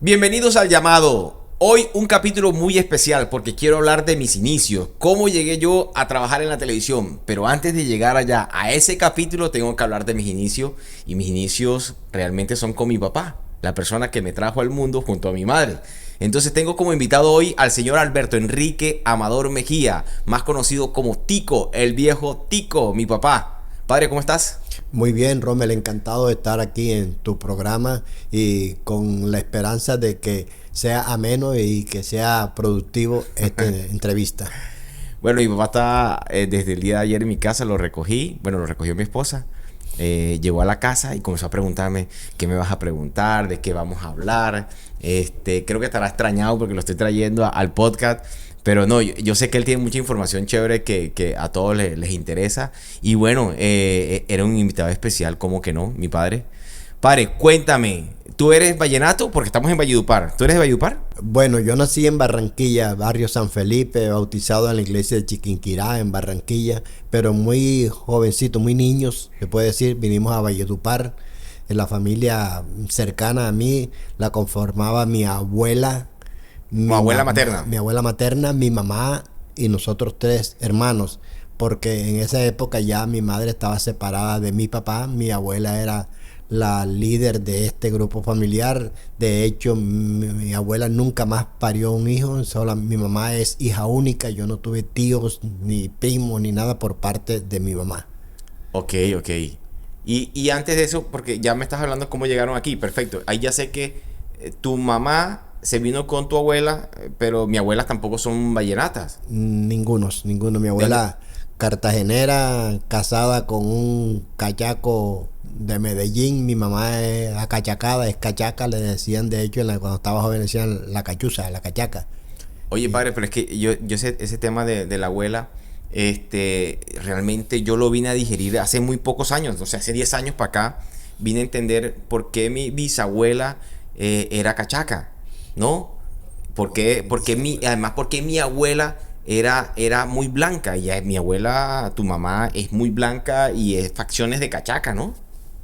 Bienvenidos al llamado. Hoy un capítulo muy especial porque quiero hablar de mis inicios, cómo llegué yo a trabajar en la televisión. Pero antes de llegar allá a ese capítulo tengo que hablar de mis inicios, y mis inicios realmente son con mi papá, la persona que me trajo al mundo junto a mi madre. Entonces tengo como invitado hoy al señor Alberto Enrique Amador Mejía, más conocido como Tico, el viejo Tico, mi papá. Padre, ¿cómo estás? Muy bien, Rommel, encantado de estar aquí en tu programa y con la esperanza de que sea ameno y que sea productivo esta entrevista. Bueno, mi papá está desde el día de ayer en mi casa, lo recogí, bueno, lo recogió mi esposa, llegó a la casa y comenzó a preguntarme qué me vas a preguntar, de qué vamos a hablar. Creo que estará extrañado porque lo estoy trayendo al podcast. Pero no, yo sé que él tiene mucha información chévere que a todos les interesa. Y bueno, era un invitado especial, ¿cómo que no? Mi padre. Padre, cuéntame, ¿tú eres vallenato? Porque estamos en Valledupar. ¿Tú eres de Valledupar? Bueno, yo nací en Barranquilla, barrio San Felipe, bautizado en la iglesia de Chiquinquirá, en Barranquilla, pero muy jovencito, muy niños, se puede decir, vinimos a Valledupar. En la familia cercana a mí la conformaba mi abuela. ¿O abuela materna? Mi abuela materna, mi mamá y nosotros tres hermanos, porque en esa época ya mi madre estaba separada de mi papá, mi abuela era la líder de este grupo familiar. De hecho, mi abuela nunca más parió un hijo, solo mi mamá es hija única, yo no tuve tíos, ni primos, ni nada por parte de mi mamá. Ok. Y antes de eso, porque ya me estás hablando cómo llegaron aquí, perfecto. Ahí ya sé que tu mamá se vino con tu abuela, pero mi abuela tampoco son vallenatas. Ninguno. Mi abuela cartagenera, casada con un cachaco de Medellín. Mi mamá es acachacada, es cachaca, le decían, de hecho, cuando estaba joven, le decían la cachuza, la cachaca. Oye, padre, pero es que yo sé ese tema de la abuela, realmente yo lo vine a digerir hace muy pocos años, o sea, hace 10 años para acá, vine a entender por qué mi bisabuela era cachaca, ¿no? Además, porque mi abuela era muy blanca, y mi abuela, tu mamá, es muy blanca y es facciones de cachaca, ¿no?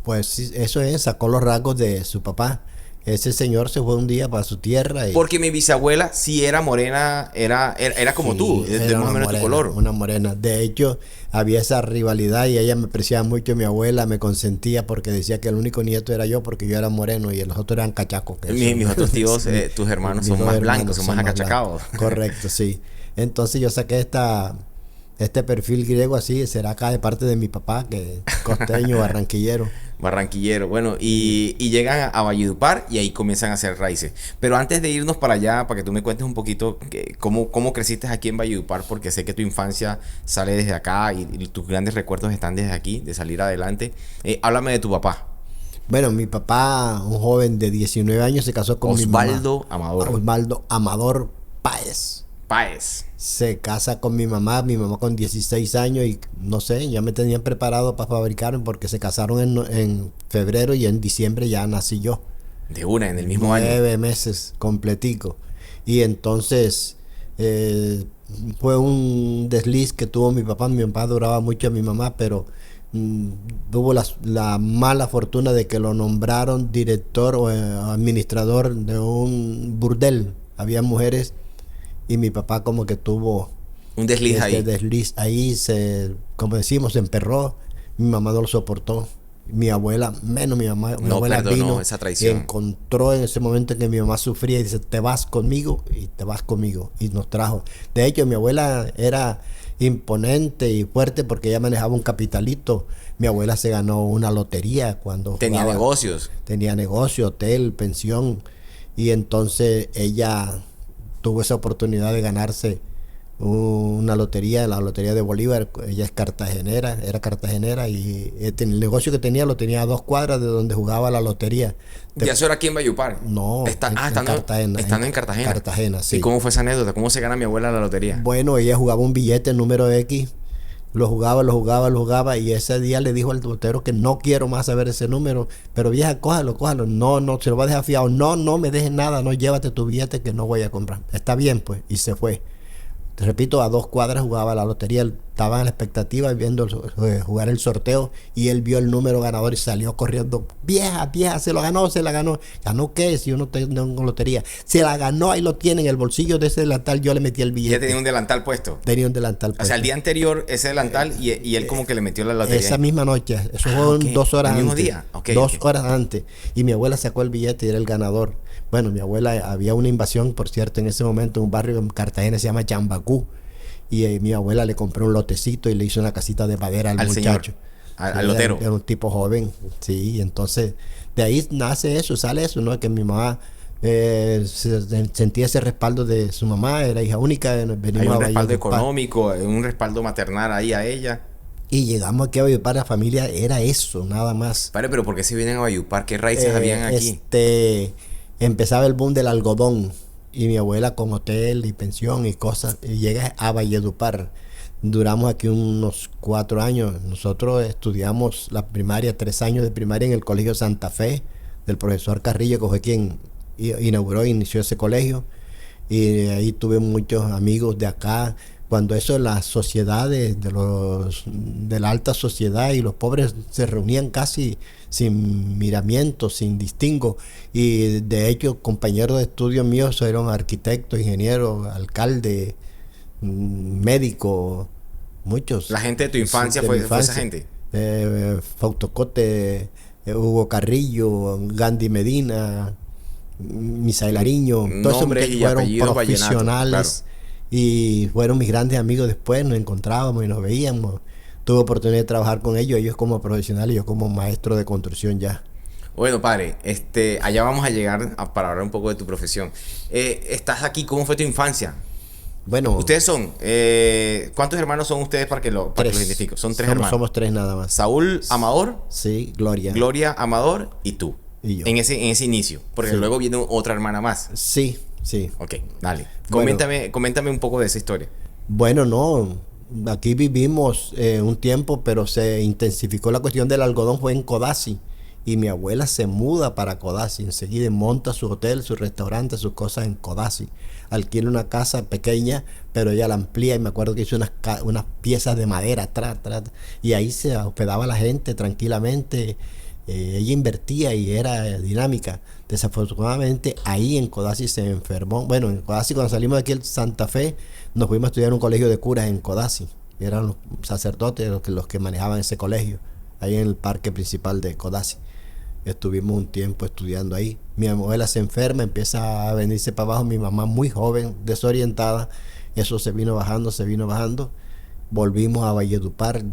Pues sí, eso es, sacó los rasgos de su papá. Ese señor se fue un día para su tierra y Porque mi bisabuela sí era morena, era como sí, tú, de era más o menos tu color. una morena. De hecho, había esa rivalidad y ella me apreciaba mucho. Mi abuela me consentía porque decía que el único nieto era yo porque yo era moreno y los otros eran cachacos. Mis otros tíos, Sí, tus hermanos mis son dos más hermanos blancos, son son más más acachacados. blancos. Correcto, sí. Entonces yo saqué este perfil griego así, será acá de parte de mi papá, que es costeño, barranquillero. Barranquillero, bueno, y llegan a Valledupar y ahí comienzan a hacer raíces. Pero antes de irnos para allá, para que tú me cuentes un poquito cómo creciste aquí en Valledupar, porque sé que tu infancia sale desde acá y tus grandes recuerdos están desde aquí, de salir adelante. Háblame de tu papá. Bueno, mi papá, un joven de 19 años, se casó con Osvaldo mi mamá. Amador Osvaldo Amador Páez. Páez. Se casa con mi mamá con 16 años y no sé, ya me tenían preparado para fabricarme porque se casaron en febrero y en diciembre ya nací yo. De una, en el mismo año. 9 meses completico. Y entonces fue un desliz que tuvo mi papá. Mi papá duraba mucho a mi mamá, pero tuvo la mala fortuna de que lo nombraron director o administrador de un burdel. Había mujeres y mi papá como que tuvo Un desliz ahí. desliz ahí, como decimos, se emperró. Mi mamá no lo soportó. Mi abuela, menos mi mamá. Mi No abuela perdonó vino esa y traición. encontró en ese momento en que mi mamá sufría y dice, te vas conmigo y te vas conmigo. Y nos trajo. De hecho, mi abuela era imponente y fuerte porque ella manejaba un capitalito. Mi abuela se ganó una lotería cuando Tenía jugaba. negocios. Tenía negocio, hotel, pensión. Y entonces ella tuvo esa oportunidad de ganarse una lotería, la lotería de Bolívar. Ella es cartagenera, era cartagenera y el negocio que tenía lo tenía a 2 cuadras de donde jugaba la lotería. Ya eso era aquí en Valledupar. No, Estando Cartagena. en Cartagena. Cartagena, sí. ¿Y cómo fue esa anécdota? ¿Cómo se gana mi abuela la lotería? Bueno, ella jugaba un billete número X, lo jugaba y ese día le dijo al lotero que no quiero más saber ese número, pero vieja, cójalo. No, se lo va a dejar fiado. No me dejes nada, no, llévate tu billete que no voy a comprar. Está bien, pues, y se fue. Te repito, a 2 cuadras jugaba la lotería. estaban a la expectativa viendo jugar el sorteo y él vio el número ganador y salió corriendo. Vieja, se lo ganó, se la ganó. ¿Ganó qué? Si yo no tengo lotería. Se la ganó, ahí lo tiene en el bolsillo de ese delantal, yo le metí el billete. Ya tenía un delantal puesto. Tenía un delantal puesto. O sea, el día anterior ese delantal y él como que le metió la lotería. Esa misma noche, eso fue ok. 2 horas ¿El mismo antes. día? Ok, 2 ok. horas antes. Y mi abuela sacó el billete y era el ganador. Bueno, mi abuela, había una invasión, por cierto, en ese momento en un barrio en Cartagena, se llama Chambacú. Y mi abuela le compró un lotecito y le hizo una casita de madera al muchacho. Señor, al lotero. Era un tipo joven, sí. Y entonces, de ahí nace eso, sale eso, ¿no? Que mi mamá sentía ese respaldo de su mamá, era hija única. Venimos Hay un a respaldo Valledupar. económico, un respaldo maternal ahí a ella. Y llegamos aquí a Valledupar, la familia era eso, nada más. Padre, pero ¿por qué se vienen a Valledupar? ¿Qué raíces habían aquí? Empezaba el boom del algodón y mi abuela con hotel y pensión y cosas, y llega a Valledupar. Duramos aquí unos 4 años. Nosotros estudiamos la primaria, 3 años de primaria en el Colegio Santa Fe del profesor Carrillo, que fue quien inició ese colegio. Y ahí tuve muchos amigos de acá. Cuando eso, las sociedades de la alta sociedad y los pobres se reunían casi sin miramiento, sin distingo. Y de hecho, compañeros de estudio míos eran arquitectos, ingenieros, alcalde, médico, muchos. La gente de tu infancia fue esa gente. Fautocote, Hugo Carrillo, Gandhi Medina, Misael Ariño, todos esos Nombres y fueron apellidos profesionales. vallenatos, claro. Y fueron mis grandes amigos después, nos encontrábamos y nos veíamos. Tuve oportunidad de trabajar con ellos como profesionales y yo como maestro de construcción ya. Bueno, padre, allá vamos a llegar para hablar un poco de tu profesión. Estás aquí, ¿cómo fue tu infancia? Bueno, Ustedes son, ¿cuántos hermanos son ustedes para que los identifico? Son 3 hermanos. Somos 3 nada más. Saúl, Amador, Sí, Gloria. Gloria, Amador y tú. Y yo. En ese inicio, porque Sí. luego viene otra hermana más. Sí, sí. Ok, dale. Bueno. Coméntame un poco de esa historia. Bueno, no. Aquí vivimos un tiempo, pero se intensificó la cuestión del algodón, fue en Codazzi. Y mi abuela se muda para Codazzi. Enseguida monta su hotel, su restaurante, sus cosas en Codazzi. Alquila una casa pequeña, pero ella la amplía. Y me acuerdo que hizo unas piezas de madera atrás. Y ahí se hospedaba la gente tranquilamente. Ella invertía y era dinámica. Desafortunadamente, ahí en Codazzi se enfermó. Bueno, en Codazzi, cuando salimos de aquí en Santa Fe, nos fuimos a estudiar en un colegio de curas en Codazzi. Eran los sacerdotes los que manejaban ese colegio, ahí en el parque principal de Codazzi. Estuvimos un tiempo estudiando ahí. Mi abuela se enferma, empieza a venirse para abajo. Mi mamá muy joven, desorientada. Eso se vino bajando. Volvimos a Valledupar.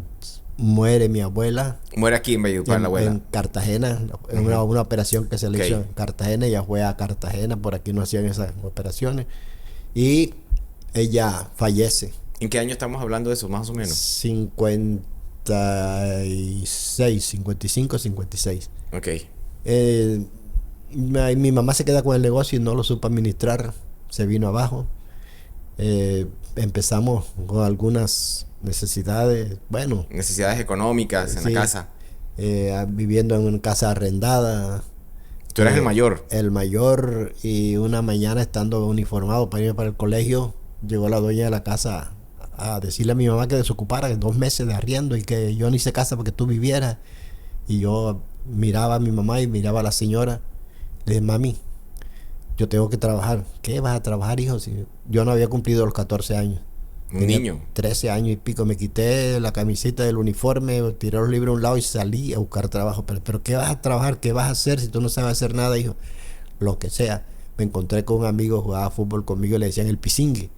Muere mi abuela. Muere aquí en Valledupar, la abuela. En Cartagena, en una operación que se le hizo en Cartagena. Ella fue a Cartagena, por aquí no hacían esas operaciones. Y ella fallece. ¿En qué año estamos hablando de eso, más o menos? 55, 56. Ok. Mi mamá se queda con el negocio y no lo supo administrar. Se vino abajo. Empezamos con algunas necesidades, bueno. Necesidades económicas en Sí. la casa. Viviendo en una casa arrendada. Tú eras el mayor. El mayor, y una mañana estando uniformado para irme para el colegio, llegó la dueña de la casa a decirle a mi mamá que desocupara 2 meses de arriendo y que yo no hice casa porque tú vivieras. Y yo miraba a mi mamá y miraba a la señora. Le dije, mami, yo tengo que trabajar. ¿Qué vas a trabajar, hijo? Si yo no había cumplido los 14 años. Un Tenía niño. 13 años y pico. Me quité la camiseta del uniforme, tiré los libros a un lado y salí a buscar trabajo. Pero ¿qué vas a trabajar? ¿Qué vas a hacer si tú no sabes hacer nada, hijo? Lo que sea. Me encontré con un amigo, jugaba fútbol conmigo, le decían el Pisingue.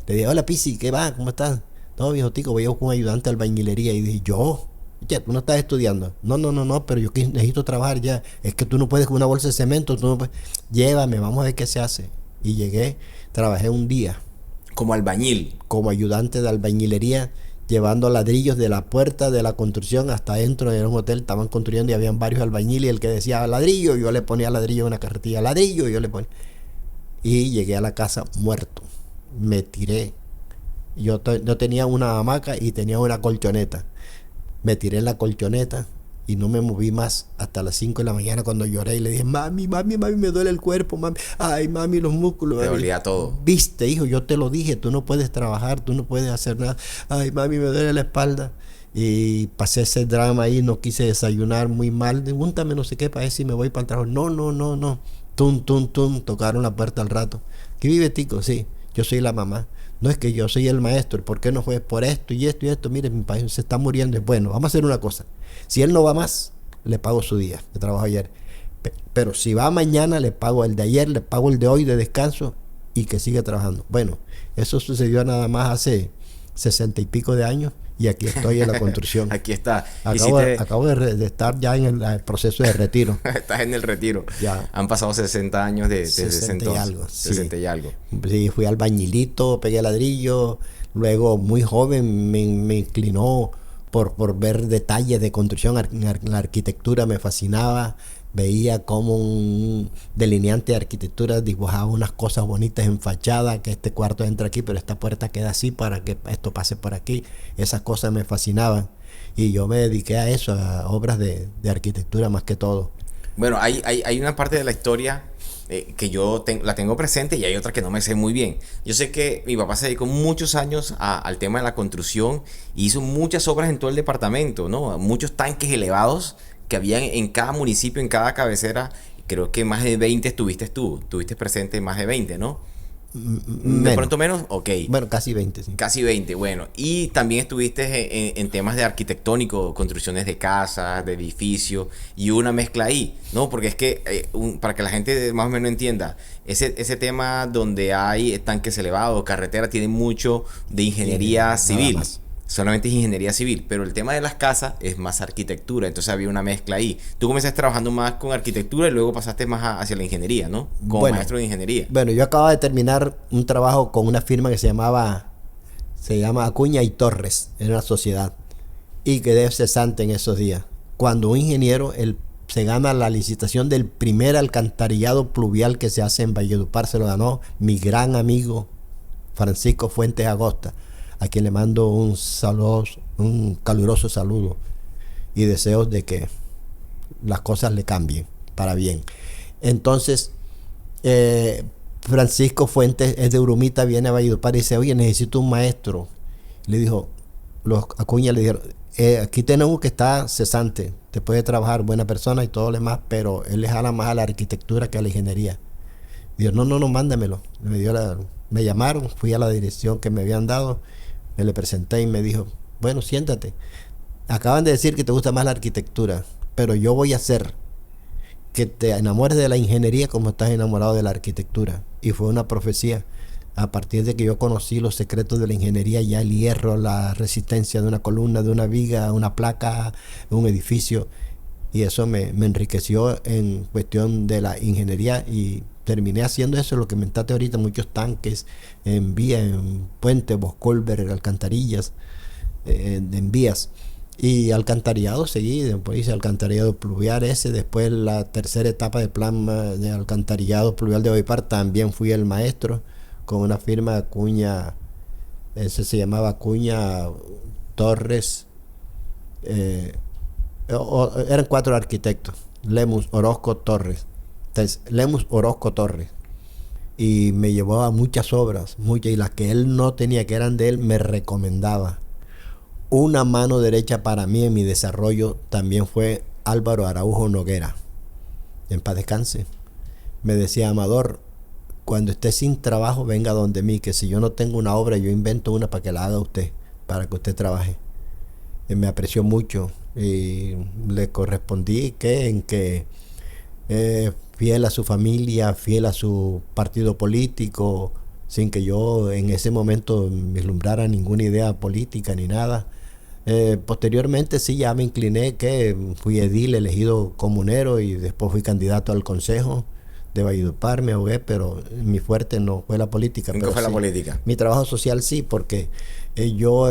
Le dije, hola Pisi, ¿qué va? ¿Cómo estás? No, viejo tico, voy a buscar un ayudante de albañilería. Y dije, ¿yo? Ya, tú no estás estudiando. No, pero yo necesito trabajar ya. Es que tú no puedes con una bolsa de cemento, tú no puedes. Llévame, vamos a ver qué se hace. Y llegué, trabajé un día Como albañil. como ayudante de albañilería, llevando ladrillos de la puerta de la construcción hasta adentro. Era un hotel, estaban construyendo y habían varios albañiles. Y el que decía ladrillo, yo le ponía ladrillo en una carretilla, ladrillo, yo le ponía. Y llegué a la casa muerto. Me tiré. Yo tenía una hamaca y tenía una colchoneta. Me tiré en la colchoneta y no me moví más hasta las 5 de la mañana cuando lloré y le dije, mami, me duele el cuerpo, mami, ay, mami, los músculos. Te mami. dolía todo. Viste, hijo, yo te lo dije, tú no puedes trabajar, tú no puedes hacer nada. Ay, mami, me duele la espalda. Y pasé ese drama ahí, no quise desayunar muy mal. Pregúntame no sé qué para ver si me voy para el trabajo. No. Tum, tocaron la puerta al rato. ¿Qué vive Tico? Sí, yo soy la mamá. No es que yo soy el maestro. ¿Por qué no fue? Por esto y esto y esto. Mire, mi país se está muriendo. Bueno, vamos a hacer una cosa. Si él no va más, le pago su día de trabajo ayer. Pero si va mañana, le pago el de ayer, le pago el de hoy de descanso y que siga trabajando. Bueno, eso sucedió nada más hace 60 y pico de años y aquí estoy en la construcción. Aquí está. Acabo de estar ya en el proceso de retiro. Estás en el retiro. Ya. Han pasado 60 años desde ese entonces. Y algo, sí. 60 y algo. Sí, fui albañilito, pegué ladrillo. Luego, muy joven, me inclinó por ver detalles de construcción. La arquitectura me fascinaba. Veía como un delineante de arquitectura dibujaba unas cosas bonitas en fachada, que este cuarto entra aquí, pero esta puerta queda así para que esto pase por aquí. Esas cosas me fascinaban. Y yo me dediqué a eso, a obras de arquitectura más que todo. Bueno, hay una parte de la historia que yo la tengo presente y hay otra que no me sé muy bien. Yo sé que mi papá se dedicó muchos años al tema de la construcción y hizo muchas obras en todo el departamento, ¿no? Muchos tanques elevados que habían en cada municipio, en cada cabecera. Creo que más de 20 estuviste presente en más de 20, ¿no? ¿De pronto menos? Ok. Bueno, casi 20, sí. Casi 20, bueno. Y también estuviste en temas de arquitectónico, construcciones de casas, de edificios, y una mezcla ahí, ¿no? Porque es que, para que la gente más o menos entienda, ese tema donde hay tanques elevados, carretera, tiene mucho de ingeniería civil. Solamente es ingeniería civil, pero el tema de las casas es más arquitectura, entonces había una mezcla ahí. Tú comenzaste trabajando más con arquitectura y luego pasaste más hacia la ingeniería, ¿no? Como maestro de ingeniería. Bueno, yo acababa de terminar un trabajo con una firma que se llama Acuña y Torres, era una sociedad, y quedé cesante en esos días. Cuando un ingeniero se gana la licitación del primer alcantarillado pluvial que se hace en Valledupar, se lo ganó mi gran amigo Francisco Fuentes Agosta, a quien le mando un caluroso saludo y deseos de que las cosas le cambien para bien. Entonces, Francisco Fuentes es de Urumita, viene a Valledupar y dice, oye, necesito un maestro. Le dijo, los Acuña le dijeron, aquí tenemos que estar cesante, te puede trabajar, buena persona y todo lo demás, pero él le jala más a la arquitectura que a la ingeniería. Dijo, no, mándamelo. Me llamaron, fui a la dirección que me habían dado, me le presenté y me dijo, bueno, siéntate. Acaban de decir que te gusta más la arquitectura, pero yo voy a hacer que te enamores de la ingeniería como estás enamorado de la arquitectura. Y fue una profecía. A partir de que yo conocí los secretos de la ingeniería, ya el hierro, la resistencia de una columna, de una viga, una placa, un edificio, y eso me enriqueció en cuestión de la ingeniería y terminé haciendo eso, lo que mentaste ahorita, muchos tanques en vía, en puentes, Boscolver, alcantarillas, en vías. Y alcantarillado seguí, después hice alcantarillado pluvial después la tercera etapa de plan de alcantarillado pluvial de Valledupar, también fui el maestro con una firma de Acuña, ese se llamaba Acuña Torres, eran 4 arquitectos, Lemus, Orozco, Torres. Entonces, Lemus, Orozco, Torres. Y me llevó a muchas obras, muchas, y las que él no tenía, que eran de él, me recomendaba. Una mano derecha para mí en mi desarrollo también fue Álvaro Araujo Noguera. En paz descanse. Me decía, Amador, cuando esté sin trabajo, venga donde mí, que si yo no tengo una obra, yo invento una para que la haga usted, para que usted trabaje. Me apreció mucho y le correspondí que fiel a su familia, fiel a su partido político, sin que yo en ese momento vislumbrara ninguna idea política ni nada. Posteriormente sí, ya me incliné, que fui edil elegido comunero y después fui candidato al consejo de Valledupar, me ahogué, pero mi fuerte no fue la política. ¿Nunca fue la política? Mi trabajo social sí, porque yo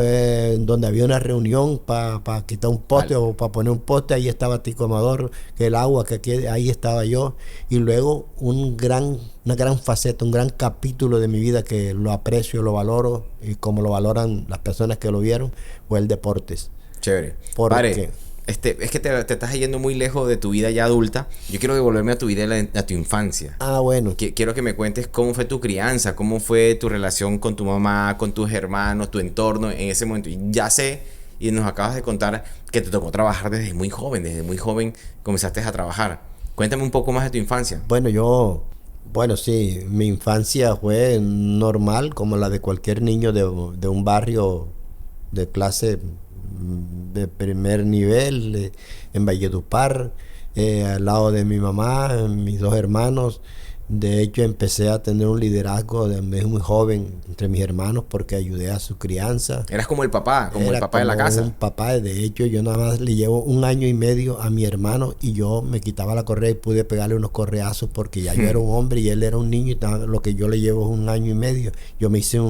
donde había una reunión para quitar un poste o para poner un poste, ahí estaba Tico Amador, que el agua, que aquí, ahí estaba yo. Y luego una gran faceta, un gran capítulo de mi vida que lo aprecio, lo valoro, y como lo valoran las personas que lo vieron, fue el deportes. Chévere. Porque es que te estás yendo muy lejos de tu vida ya adulta. Yo quiero devolverme a tu vida, a tu infancia. Ah, bueno. Quiero que me cuentes cómo fue tu crianza, cómo fue tu relación con tu mamá, con tus hermanos, tu entorno en ese momento. Y ya sé, y nos acabas de contar que te tocó trabajar desde muy joven comenzaste a trabajar. Cuéntame un poco más de tu infancia. Bueno, sí, mi infancia fue normal, como la de cualquier niño de un barrio de clase de primer nivel, en Valledupar, al lado de mi mamá, mis dos hermanos. De hecho, empecé a tener un liderazgo desde muy joven entre mis hermanos porque ayudé a su crianza. Eras como el papá, como el papá de la casa. Un papá, de hecho, yo nada más le llevo 1 año y medio a mi hermano y yo me quitaba la correa y pude pegarle unos correazos porque ya yo era un hombre y él era un niño y lo que yo le llevo es 1 año y medio. Yo me hice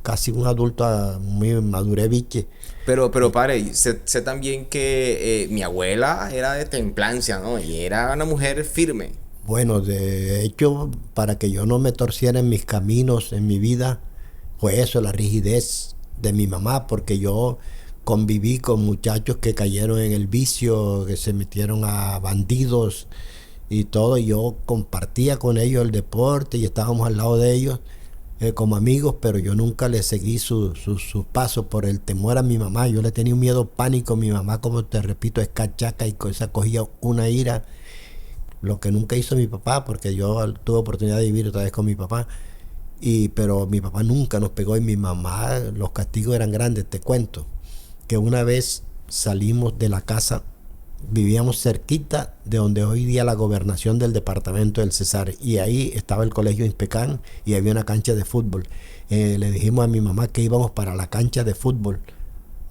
casi un adulto, muy maduré biche. Pero padre, sé también que mi abuela era de templancia, ¿no? Y era una mujer firme. Bueno, de hecho, para que yo no me torciera en mis caminos, en mi vida, fue eso, la rigidez de mi mamá, porque yo conviví con muchachos que cayeron en el vicio, que se metieron a bandidos y todo, y yo compartía con ellos el deporte y estábamos al lado de ellos como amigos, pero yo nunca les seguí sus pasos por el temor a mi mamá. Yo le tenía un miedo pánico a mi mamá, como te repito, es cachaca y esa cogía una ira. Lo que nunca hizo mi papá, porque yo tuve oportunidad de vivir otra vez con mi papá, pero mi papá nunca nos pegó y mi mamá, los castigos eran grandes. Te cuento que una vez salimos de la casa, vivíamos cerquita de donde hoy día la gobernación del departamento del Cesar, y ahí estaba el colegio Inspecán y había una cancha de fútbol. Le dijimos a mi mamá que íbamos para la cancha de fútbol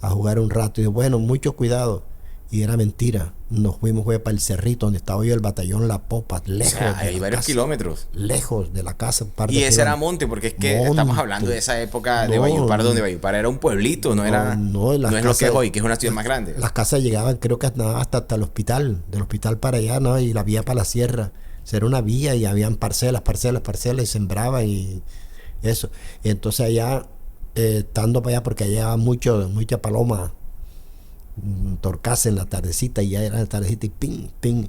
a jugar un rato, y dijo, bueno, mucho cuidado. Y era mentira. Nos fuimos para el cerrito donde estaba yo, el batallón La Popa, lejos. O sea, hay varios kilómetros. Lejos de la casa. Y ese era monte, porque es que estamos hablando de esa época de Valledupar, donde Valledupar era un pueblito, no es lo que es hoy, que es una ciudad más grande. Las casas llegaban, creo que hasta el hospital, del hospital para allá, ¿no? Y la vía para la sierra. O sea, era una vía y habían parcelas, y sembraban y eso. Y entonces allá, estando para allá, porque allá había mucha paloma, torcase en la tardecita, y ya era la tardecita y ping, ping,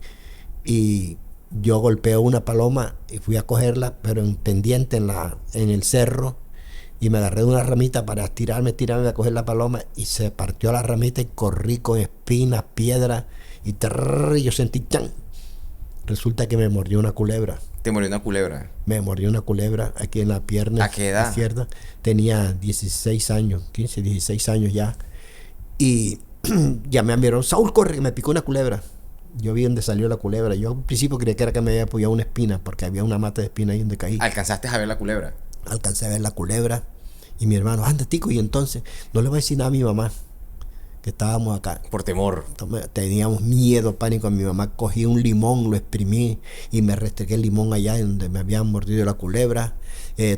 y yo golpeo una paloma y fui a cogerla, pero en pendiente en el cerro, y me agarré de una ramita para tirarme a coger la paloma, y se partió la ramita y corrí con espinas, piedras, y yo sentí chan. Resulta que me mordió una culebra. ¿Te mordió una culebra? Me mordió una culebra aquí en la pierna. ¿A qué edad? Izquierda. Tenía 16 años, 15, 16 años ya. Y ya me vieron, Saúl, corre, me picó una culebra. Yo vi donde salió la culebra. Yo al principio creía que era que me había apoyado una espina, porque había una mata de espina ahí donde caí. ¿Alcanzaste a ver la culebra? Alcancé a ver la culebra. Y mi hermano, anda, tico, y entonces no le voy a decir nada a mi mamá, que estábamos acá. Por temor. Teníamos miedo, pánico. Mi mamá cogí un limón, lo exprimí y me restregué el limón allá donde me habían mordido la culebra.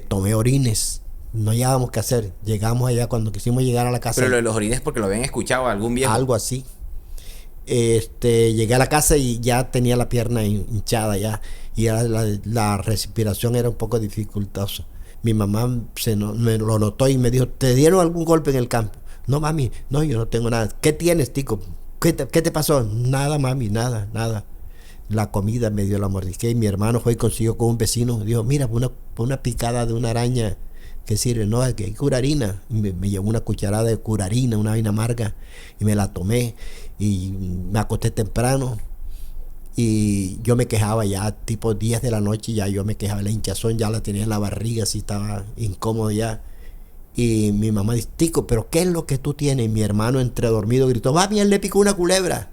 Tomé orines. No hallábamos qué hacer. Llegamos allá, cuando quisimos llegar a la casa. Pero lo de los orines porque lo habían escuchado algún viejo. Algo así. Llegué a la casa y ya tenía la pierna hinchada ya. Y la respiración era un poco dificultosa. Mi mamá me lo notó y me dijo, ¿te dieron algún golpe en el campo? No, mami, no, yo no tengo nada. ¿Qué tienes, tico? ¿Qué te pasó? Nada, mami, nada. La comida me dio la mordisqué y mi hermano fue y consiguió con un vecino. Dijo, mira, una picada de una araña. ¿Qué sirve? No, es que hay curarina. Me llevó una cucharada de curarina, una vaina amarga, y me la tomé y me acosté temprano. Y yo me quejaba ya, tipo 10 de la noche, ya yo me quejaba, la hinchazón ya la tenía en la barriga, así estaba incómodo ya. Y mi mamá dice, tico, ¿pero qué es lo que tú tienes? Y mi hermano, entre dormido, gritó, mami, él le picó una culebra.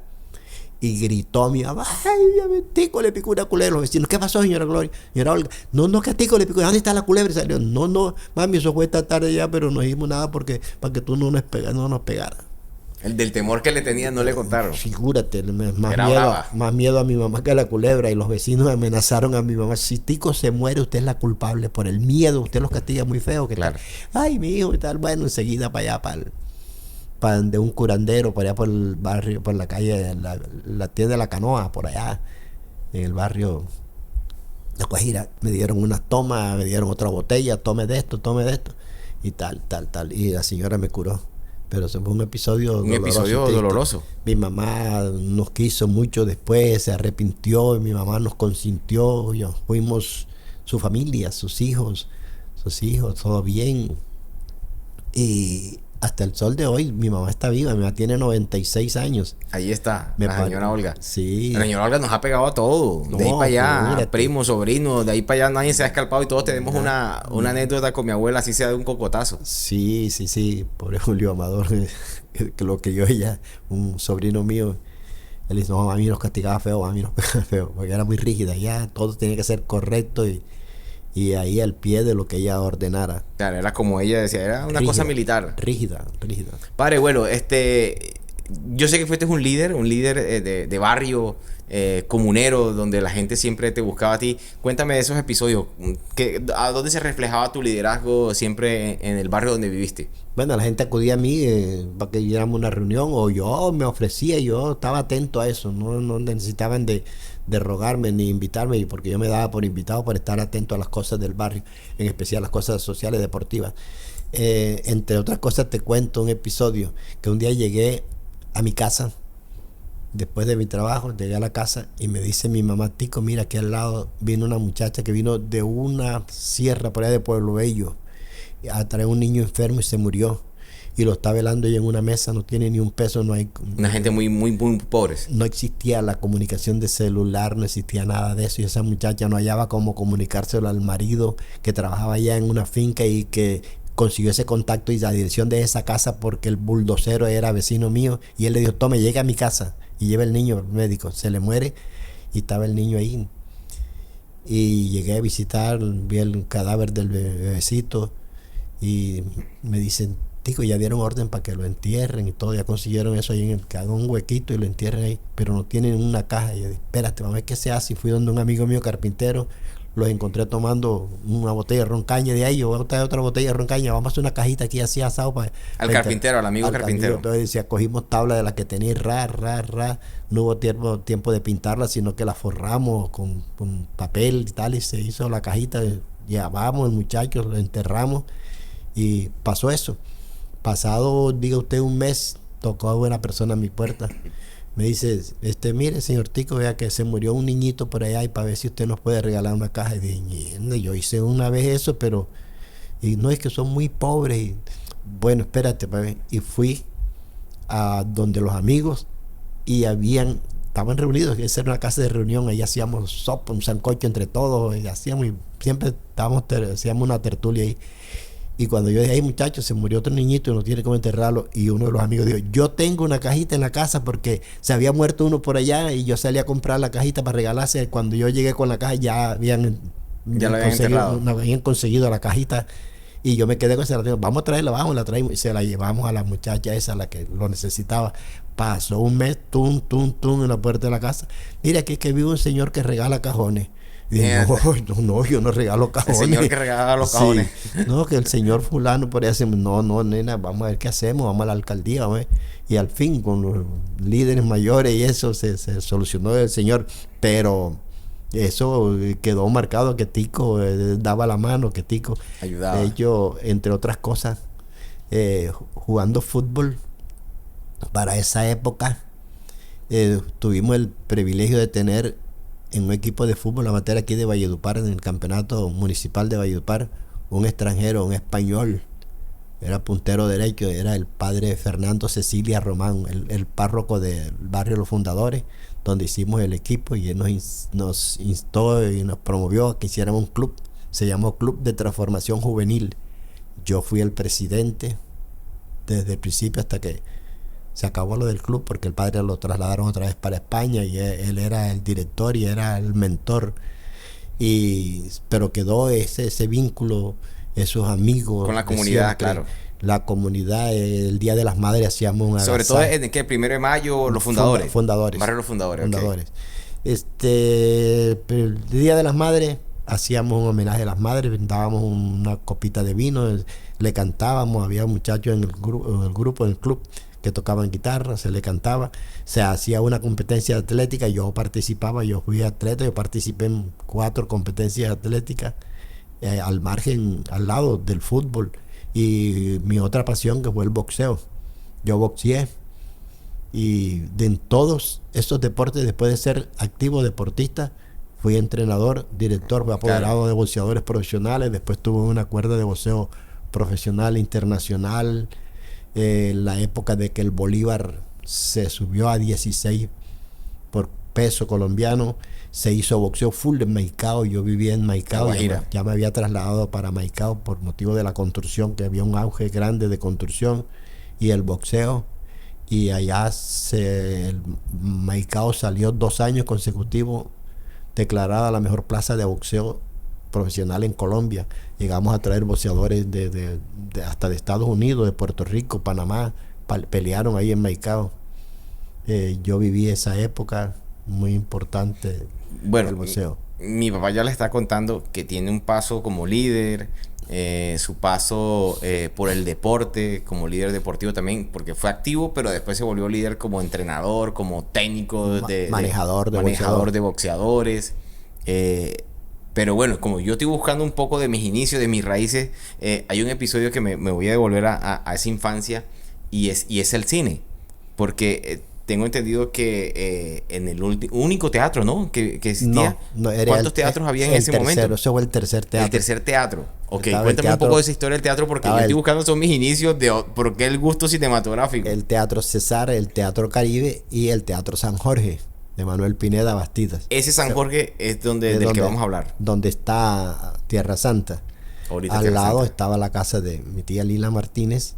Y gritó mi mamá, ay, tico, le picó una culebra. Los vecinos, ¿qué pasó, señora Gloria? Señora Olga, no, que a tico le picó, ¿dónde está la culebra? Y salió, no, mami, eso fue esta tarde ya, pero no dijimos nada para que tú no nos pegaras. El del temor que le tenían no le contaron. Figúrate, más miedo a mi mamá que a la culebra. Y los vecinos amenazaron a mi mamá, si tico se muere, usted es la culpable por el miedo, usted los castiga muy feo. Claro. Ay, mi hijo y tal. Bueno, enseguida para allá, para de un curandero, por allá por el barrio, por la calle, la tienda de la Canoa, por allá, en el barrio de Guajira. Me dieron una toma, me dieron otra botella, tome de esto, y tal. Y la señora me curó. Pero eso fue un episodio Un doloroso, episodio triste. doloroso. Mi mamá nos quiso mucho después, se arrepintió, y mi mamá nos consintió, fuimos su familia, sus hijos, todo bien. Y hasta el sol de hoy, mi mamá está viva, mi mamá tiene 96 años. Ahí está, Me la señora Olga. Sí. La señora Olga nos ha pegado a todo. No, De ahí para allá, mírate. primos, sobrinos, de ahí para allá nadie se ha escalpado y todos tenemos una anécdota con mi abuela, así sea de un cocotazo. Sí, sí, sí, pobre Julio Amador, que lo que yo ella, un sobrino mío, él dice, no, a mí nos castigaba feo, a mí nos pegaba feo, porque era muy rígida, ya todo tenía que ser correcto y ahí al pie de lo que ella ordenara. Claro, era como ella decía, era una Rígida, cosa militar. Rígida, rígida. Padre, bueno, yo sé que fuiste un líder de barrio, comunero, donde la gente siempre te buscaba a ti. Cuéntame de esos episodios. ¿A dónde se reflejaba tu liderazgo siempre en el barrio donde viviste? Bueno, la gente acudía a mí para que diéramos una reunión o yo me ofrecía, yo estaba atento a eso, no necesitaban de rogarme ni invitarme, porque yo me daba por invitado por estar atento a las cosas del barrio, en especial las cosas sociales, deportivas. Entre otras cosas te cuento un episodio que un día llegué a mi casa, después de mi trabajo, llegué a la casa y me dice mi mamá, Tico, mira, aquí al lado vino una muchacha que vino de una sierra por allá de Pueblo Bello a traer un niño enfermo y se murió. Y lo está velando ella en una mesa, no tiene ni un peso, no hay... Una gente muy pobres. No existía la comunicación de celular, no existía nada de eso. Y esa muchacha no hallaba cómo comunicárselo al marido que trabajaba allá en una finca y que consiguió ese contacto y la dirección de esa casa porque el buldocero era vecino mío. Y él le dijo, tome, llega a mi casa y lleva el niño al médico. Se le muere y estaba el niño ahí. Y llegué a visitar, vi el cadáver del bebecito y me dicen, Tico, ya dieron orden para que lo entierren y todo, ya consiguieron eso ahí, que hagan un huequito y lo entierren ahí, pero no tienen una caja. Y yo dije, espérate, vamos a ver qué se hace. Y fui donde un amigo mío carpintero, los encontré tomando una botella de roncaña de ahí, yo voy a traer otra botella de roncaña, vamos a hacer una cajita aquí así asado para... Al carpintero, al amigo carpintero. Entonces decía, cogimos tabla de las que tenía y no hubo tiempo de pintarla, sino que la forramos con papel y tal, y se hizo la cajita, llevamos el muchacho, lo enterramos y pasó eso. Pasado, diga usted, un mes, tocó a una persona a mi puerta. Me dice, mire, señor Tico, vea que se murió un niñito por allá y para ver si usted nos puede regalar una caja. Y dije, yo hice una vez eso, pero y no, es que son muy pobres. Y, bueno, espérate, pa' ver. Y fui a donde los amigos y estaban reunidos, esa era una casa de reunión, ahí hacíamos sopa, un sancocho entre todos, y siempre hacíamos una tertulia ahí. Y cuando yo dije, ay muchachos, se murió otro niñito y no tiene cómo enterrarlo, y uno de los amigos dijo, yo tengo una cajita en la casa porque se había muerto uno por allá y yo salí a comprar la cajita para regalarse. Cuando yo llegué con la caja ya lo habían conseguido la cajita y yo me quedé con esa. Digo, vamos a traerla, la traímos y se la llevamos a la muchacha esa, la que lo necesitaba. Pasó un mes, tum, en la puerta de la casa. Mira, aquí es que vive un señor que regala cajones. Y dije, no, yo no regalo cajones. El señor que regala los cajones. Sí. No, que el señor fulano por ahí hace, no, nena, vamos a ver qué hacemos, vamos a la alcaldía, vamos a ver. Y al fin, con los líderes mayores y eso, se solucionó el señor. Pero eso quedó marcado que Tico daba la mano, que Tico ayudaba. Ellos, entre otras cosas, jugando fútbol para esa época, tuvimos el privilegio de tener en un equipo de fútbol amateur aquí de Valledupar, en el campeonato municipal de Valledupar, un extranjero, un español, era puntero derecho, era el padre Fernando Cecilia Román, el párroco del barrio Los Fundadores, donde hicimos el equipo, y él nos instó y nos promovió a que hiciéramos un club, se llamó Club de Transformación Juvenil. Yo fui el presidente desde el principio hasta que se acabó lo del club, porque el padre lo trasladaron otra vez para España y él era el director y era el mentor. Pero quedó ese vínculo, esos amigos. Con la comunidad, siempre, claro. La comunidad, el Día de las Madres hacíamos un sobre todo en que el 1 de mayo, los fundadores. Fundadores. Barrio Los Fundadores. Okay. El Día de las Madres hacíamos un homenaje a las madres, dábamos una copita de vino, le cantábamos, había muchachos en el grupo, en el club, que tocaban guitarra, se le cantaba, se hacía una competencia atlética, yo participaba, yo fui atleta, yo participé en 4 competencias atléticas, al lado del fútbol, y mi otra pasión que fue el boxeo. yo boxeé. Y en todos estos deportes, después de ser activo deportista, fui entrenador, director, fui apoderado de boxeadores profesionales. Después tuve una cuerda de boxeo profesional internacional. La época de que el Bolívar se subió a 16 por peso colombiano, se hizo boxeo full en Maicao. Yo vivía en Maicao, ya me había trasladado para Maicao por motivo de la construcción, que había un auge grande de construcción y el boxeo. Y allá el Maicao salió 2 años consecutivos declarada la mejor plaza de boxeo profesional en Colombia. Llegamos a traer boxeadores hasta de Estados Unidos, de Puerto Rico, Panamá, pelearon ahí en Maicao. Yo viví esa época muy importante del boxeo. Mi papá ya le está contando que tiene un paso como líder, su paso por el deporte, como líder deportivo también, porque fue activo, pero después se volvió líder como entrenador, como técnico, manejador de boxeadores. Pero bueno, como yo estoy buscando un poco de mis inicios, de mis raíces, hay un episodio que me voy a devolver a esa infancia y es el cine. Porque tengo entendido que en el único teatro, ¿no? que existía. No, ¿Cuántos teatros había en ese momento? Ese fue el tercer teatro. El tercer teatro. Ok, cuéntame un poco de esa historia del teatro, porque yo estoy buscando son mis inicios de por qué el gusto cinematográfico. El Teatro César, el Teatro Caribe y el Teatro San Jorge, de Manuel Pineda Bastidas. Ese San Jorge es del que vamos a hablar. Donde está Tierra Santa. Ahorita Al Tierra lado Santa. estaba la casa de mi tía Lila Martínez,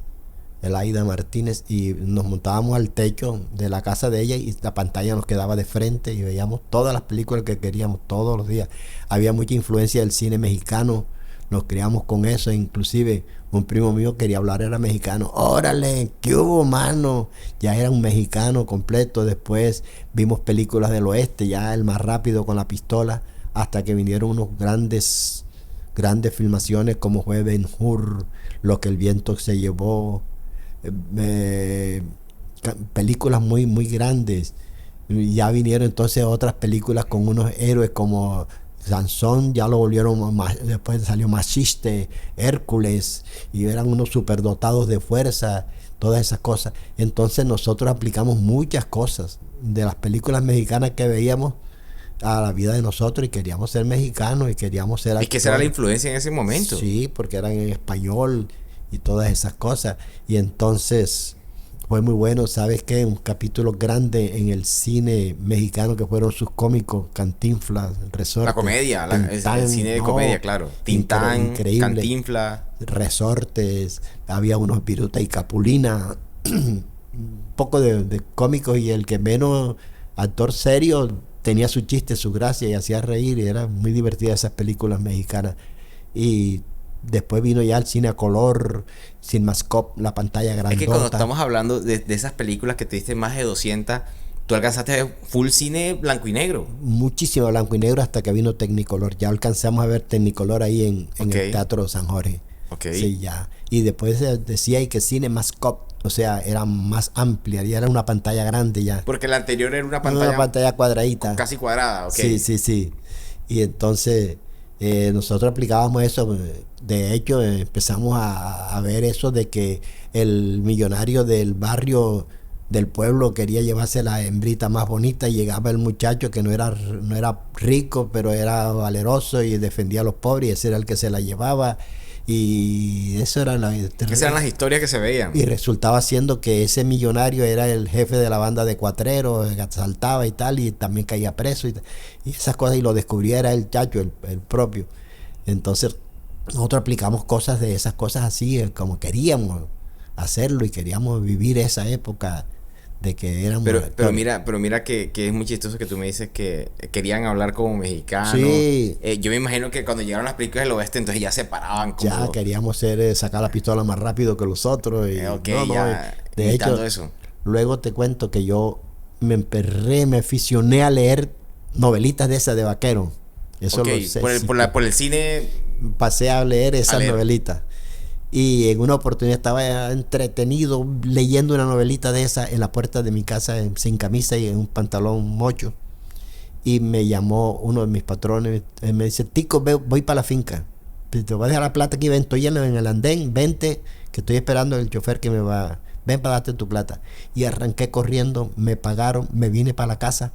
Elaida Martínez, y nos montábamos al techo de la casa de ella y la pantalla nos quedaba de frente y veíamos todas las películas que queríamos todos los días. Había mucha influencia del cine mexicano, nos criamos con eso. Inclusive un primo mío quería hablar, era mexicano. ¡Órale! ¿Qué hubo, mano? Ya era un mexicano completo. Después vimos películas del oeste, ya el más rápido con la pistola, hasta que vinieron unos grandes filmaciones como fue Ben-Hur, Lo que el viento se llevó, películas muy muy grandes. Ya vinieron entonces otras películas con unos héroes como Sansón, ya lo volvieron más, después salió Machiste, Hércules, y eran unos superdotados de fuerza, todas esas cosas. Entonces nosotros aplicamos muchas cosas de las películas mexicanas que veíamos a la vida de nosotros, y queríamos ser mexicanos y queríamos ser actores. Es que esa era la influencia en ese momento. Sí, porque eran en español y todas esas cosas. Y entonces fue muy bueno. ¿Sabes qué? Un capítulo grande en el cine mexicano que fueron sus cómicos, Cantinflas, Resortes. La comedia, el cine de comedia, claro. Tintán, Cantinflas. Resortes, había unos Viruta y Capulina. Un poco de cómicos, y el que menos actor serio tenía su chiste, su gracia, y hacía reír, y era muy divertida esas películas mexicanas. Y después vino ya el cine a color, Cinemascope, la pantalla grandota. Es que cuando estamos hablando de esas películas que te diste más de 200, tú alcanzaste a ver full cine blanco y negro. Muchísimo blanco y negro hasta que vino Technicolor. Ya alcanzamos a ver Technicolor ahí en el Teatro San Jorge. Sí, ya. Y después decía que Cinemascope, o sea, era más amplia, ya era una pantalla grande ya. Porque la anterior era una pantalla cuadradita. Casi cuadrada, Sí. Y entonces nosotros aplicábamos eso. De hecho, empezamos a ver eso de que el millonario del barrio, del pueblo, quería llevarse la hembrita más bonita, y llegaba el muchacho que no era rico, pero era valeroso y defendía a los pobres, y ese era el que se la llevaba. Y eso era esas eran las historias que se veían. Y resultaba siendo que ese millonario era el jefe de la banda de cuatreros, que asaltaba y tal, y también caía preso y esas cosas, y lo descubría era el chacho, el propio. Entonces nosotros aplicamos cosas de esas cosas así, como queríamos hacerlo y queríamos vivir esa época de que éramos. Pero mira que es muy chistoso que tú me dices que querían hablar como mexicanos. Sí. Yo me imagino que cuando llegaron las películas del oeste, entonces ya se paraban como... Ya queríamos sacar la pistola más rápido que los otros. Y, de hecho, eso. Luego te cuento que yo me aficioné a leer novelitas de esas de vaquero. Eso lo sé. Por el cine... Pasé a leer esas novelitas. Y en una oportunidad estaba entretenido leyendo una novelita de esa en la puerta de mi casa, sin camisa y en un pantalón mocho. Y me llamó uno de mis patrones, me dice: Tico, voy para la finca. Te voy a dejar la plata aquí, estoy en el andén, vente, que estoy esperando el chofer que me va ven para darte tu plata. Y arranqué corriendo, me pagaron, me vine para la casa,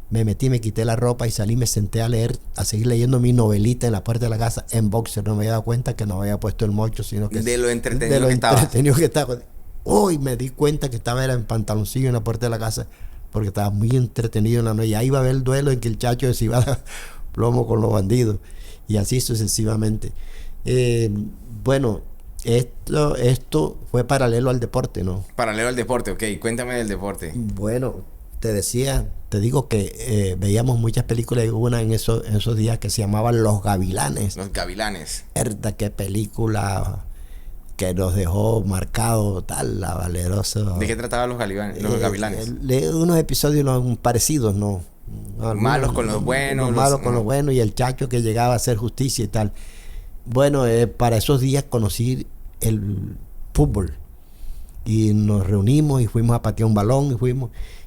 me metí, me quité la ropa y salí, me senté a leer, a seguir leyendo mi novelita en la puerta de la casa en boxer. No me había dado cuenta que no había puesto el mocho, sino que... De lo entretenido que estaba. Hoy me di cuenta que estaba era en pantaloncillo en la puerta de la casa, porque estaba muy entretenido en la noche. Y ahí iba a ver el duelo en que el chacho se iba a dar plomo con los bandidos. Y así sucesivamente. Bueno, esto fue paralelo al deporte, ¿no? Paralelo al deporte, ok. Cuéntame del deporte. Bueno, te digo que veíamos muchas películas y hubo una en esos días que se llamaba Los Gavilanes. Los Gavilanes. Verdad, qué película que nos dejó marcado tal, la valerosa. ¿De qué trataban los Gavilanes? Unos episodios parecidos, ¿no? Malos con los buenos. Malos con los buenos y el chacho que llegaba a hacer justicia y tal. Bueno, para esos días conocí el fútbol y nos reunimos y fuimos a patear un balón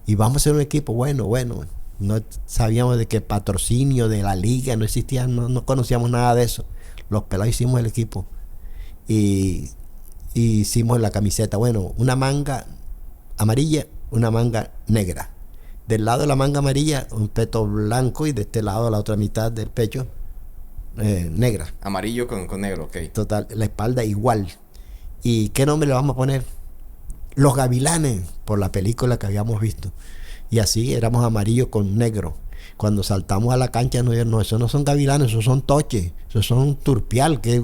y vamos a hacer un equipo. Bueno, no sabíamos de qué patrocinio de la liga, no existía, no conocíamos nada de eso. Los pelados hicimos el equipo y hicimos la camiseta. Bueno, una manga amarilla, una manga negra. Del lado de la manga amarilla, un peto blanco y de este lado, la otra mitad del pecho, negra. Amarillo con negro, ok. Total, la espalda igual. ¿Y qué nombre le vamos a poner? Los Gavilanes, por la película que habíamos visto. Y así éramos amarillo con negro. Cuando saltamos a la cancha, no, esos no son gavilanes, esos son toches, esos son turpial. Que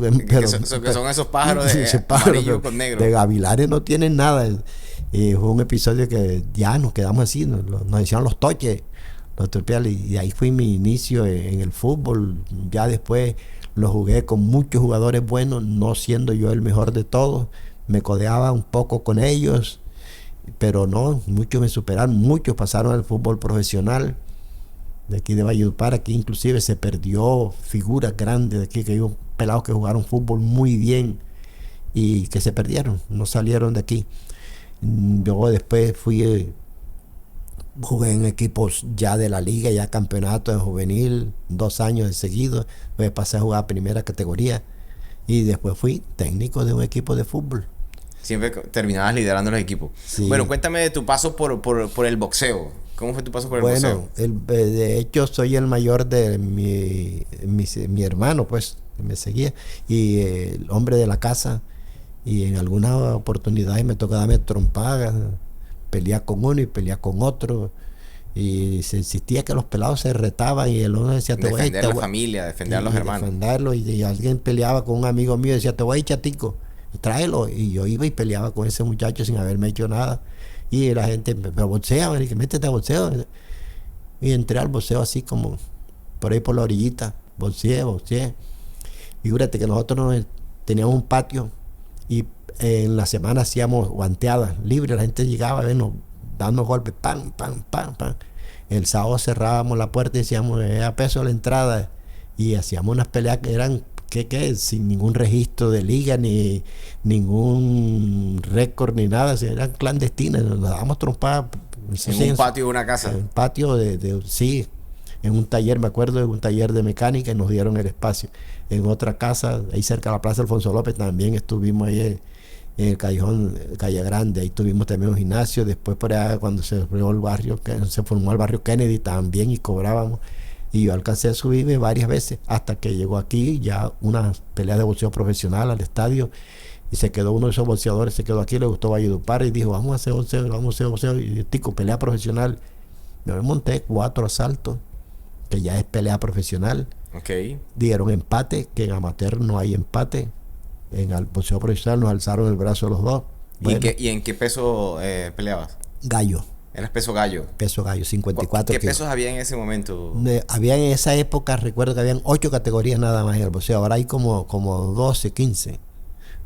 son esos pájaros de amarillo con negro. De gavilanes no tienen nada. Fue un episodio que ya nos quedamos así, nos decían los toches, los turpiales. Y ahí fue mi inicio en el fútbol. Ya después lo jugué con muchos jugadores buenos, no siendo yo el mejor de todos. Me codeaba un poco con ellos, pero no, muchos me superaron, muchos pasaron al fútbol profesional. De aquí de Valledupar, aquí inclusive se perdió figuras grandes de aquí, que hubo pelados que jugaron fútbol muy bien y que se perdieron, no salieron de aquí. Luego después jugué en equipos ya de la liga, ya campeonato en juvenil, 2 años de seguido. Después pasé a jugar a primera categoría y después fui técnico de un equipo de fútbol. Siempre terminabas liderando los equipos. Sí. Bueno, cuéntame de tu paso por el boxeo. ¿Cómo fue tu paso por el boxeo? De hecho, soy el mayor de mi hermano, pues, que me seguía, y el hombre de la casa. Y en algunas oportunidades me tocaba darme trompadas, pelear con uno y pelear con otro. Y se insistía que los pelados se retaban y el uno decía, te voy a defender la familia, defender a los hermanos. Defenderlo, y alguien peleaba con un amigo mío y decía, te voy a ir, chatico, tráelo. Y yo iba y peleaba con ese muchacho sin haberme hecho nada. Y la gente, pero boxea, métete a boxeo. Y entré al boxeo así como por ahí por la orillita, boxeé. Fíjate que nosotros teníamos un patio y en la semana hacíamos guanteadas libres. La gente llegaba a vernos dando golpes, pam. El sábado cerrábamos la puerta y decíamos, a peso la entrada. Y hacíamos unas peleas que eran sin ningún registro de liga, ni ningún récord, ni nada, eran clandestinas, nos dábamos trompadas. ¿En un patio de una casa? En un patio sí, en un taller, me acuerdo de un taller de mecánica y nos dieron el espacio. En otra casa, ahí cerca de la Plaza Alfonso López, también estuvimos ahí en el callejón, Calle Grande, ahí tuvimos también un gimnasio. Después por allá cuando se formó el barrio Kennedy también y cobrábamos. Y yo alcancé a subirme varias veces hasta que llegó aquí ya una pelea de boxeo profesional al estadio y se quedó uno de esos boxeadores, se quedó aquí, le gustó Valledupar y dijo, vamos a hacer boxeo, y tico, pelea profesional. Me monté 4 asaltos, que ya es pelea profesional. Okay. Dieron empate, que en amateur no hay empate. En el boxeo profesional nos alzaron el brazo los dos. Bueno, ¿Y en qué peso peleabas? Gallo. ¿Eras peso gallo? Peso gallo, 54 ¿Qué kilos. pesos había en ese momento? Había en esa época, recuerdo que habían 8 categorías nada más en el boxeo. Ahora hay como 12, 15.